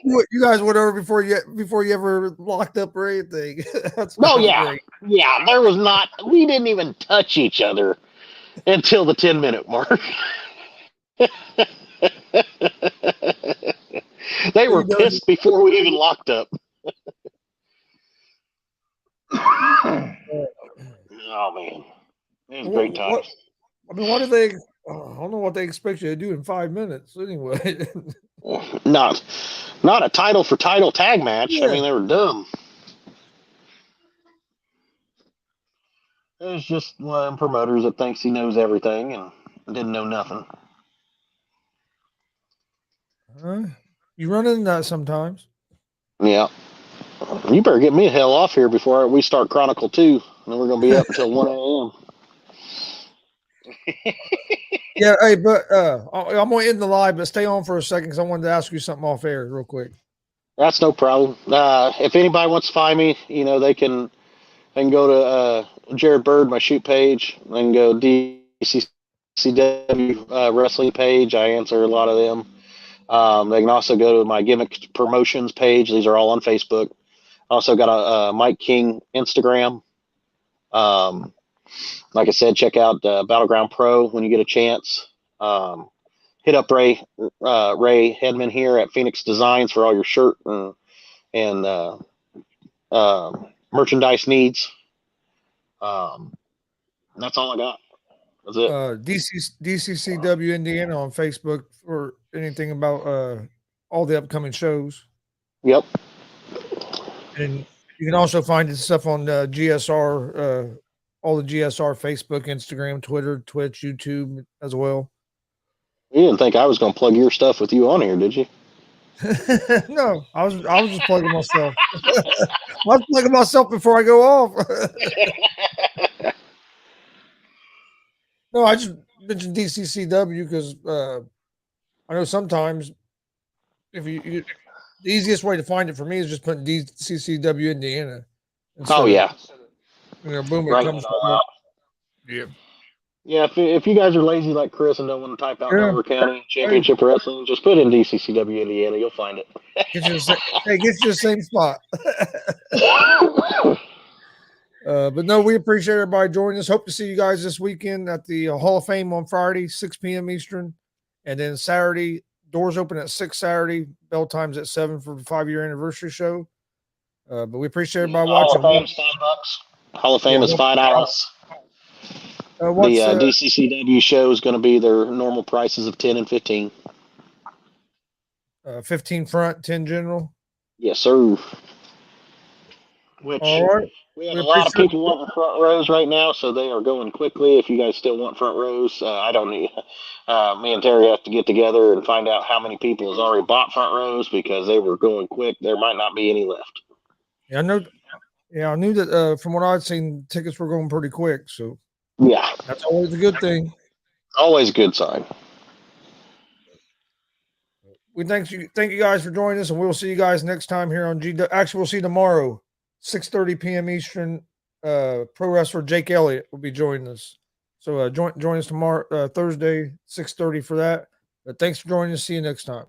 You guys went over before you ever locked up or anything. That's Oh yeah, great. yeah. There was not. We didn't even touch each other until the 10-minute mark. They were pissed before we even locked up. Oh man, it was great times. I mean, what do they? I don't know what they expect you to do in 5 minutes. Anyway, Not a title for title tag match. Yeah. I mean, they were dumb. There's just one of them promoters that thinks he knows everything and didn't know nothing. you run into that sometimes. Yeah. You better get me the hell off here before we start Chronicle 2. And then we're going to be up until 1 a.m. Yeah, hey, but I'm going to end the live, but stay on for a second because I wanted to ask you something off air real quick. That's no problem. If anybody wants to find me, they can go to Jared Bird, my shoot page, and go DCCW wrestling page. I answer a lot of them. They can also go to my Gimmick Promotions page. These are all on Facebook. Also got a Mike King Instagram. Like I said, check out Battleground Pro when you get a chance. Hit up Ray Hedman here at Phoenix Designs for all your shirt and merchandise needs. That's all I got. That's it. DCCW Indiana on Facebook for anything about all the upcoming shows. Yep. And you can also find this stuff on GSR, all the GSR Facebook, Instagram, Twitter, Twitch, YouTube as well. You didn't think I was going to plug your stuff with you on here, did you? No, I was just plugging myself. I was plugging myself before I go off. No, I just mentioned DCCW because I know sometimes if the easiest way to find it for me is just putting DCCW Indiana. Oh yeah. Boom, it Right. comes up. Yeah. Yeah, if you guys are lazy like Chris and don't want to type out Delaware County Championship Wrestling, just put in DCCW Indiana. You'll find it. Get you the same spot. But no, we appreciate everybody joining us. Hope to see you guys this weekend at the Hall of Fame on Friday, 6 p.m. Eastern. And then Saturday, doors open at 6 Saturday, bell times at 7 for the 5-year anniversary show. But we appreciate everybody watching. Hall of Fame's $5. Hall of Fame is $5. The DCCW show is going to be their normal prices of 10 and 15. 15 front, 10 general. Yes, sir. Which all right. We have a lot of people wanting front rows right now, so they are going quickly. If you guys still want front rows, I don't need. Me and Terry have to get together and find out how many people has already bought front rows because they were going quick. There might not be any left. Yeah, I know. Yeah, I knew that from what I'd seen, tickets were going pretty quick. So yeah, that's always a good thing. Always a good sign. We thank you guys for joining us, and we'll see you guys next time here on G. Actually, we'll see you tomorrow, 6:30 p.m. Eastern. Pro wrestler Jake Elliott will be joining us. So join us tomorrow, Thursday, 6:30 for that. But thanks for joining us. See you next time.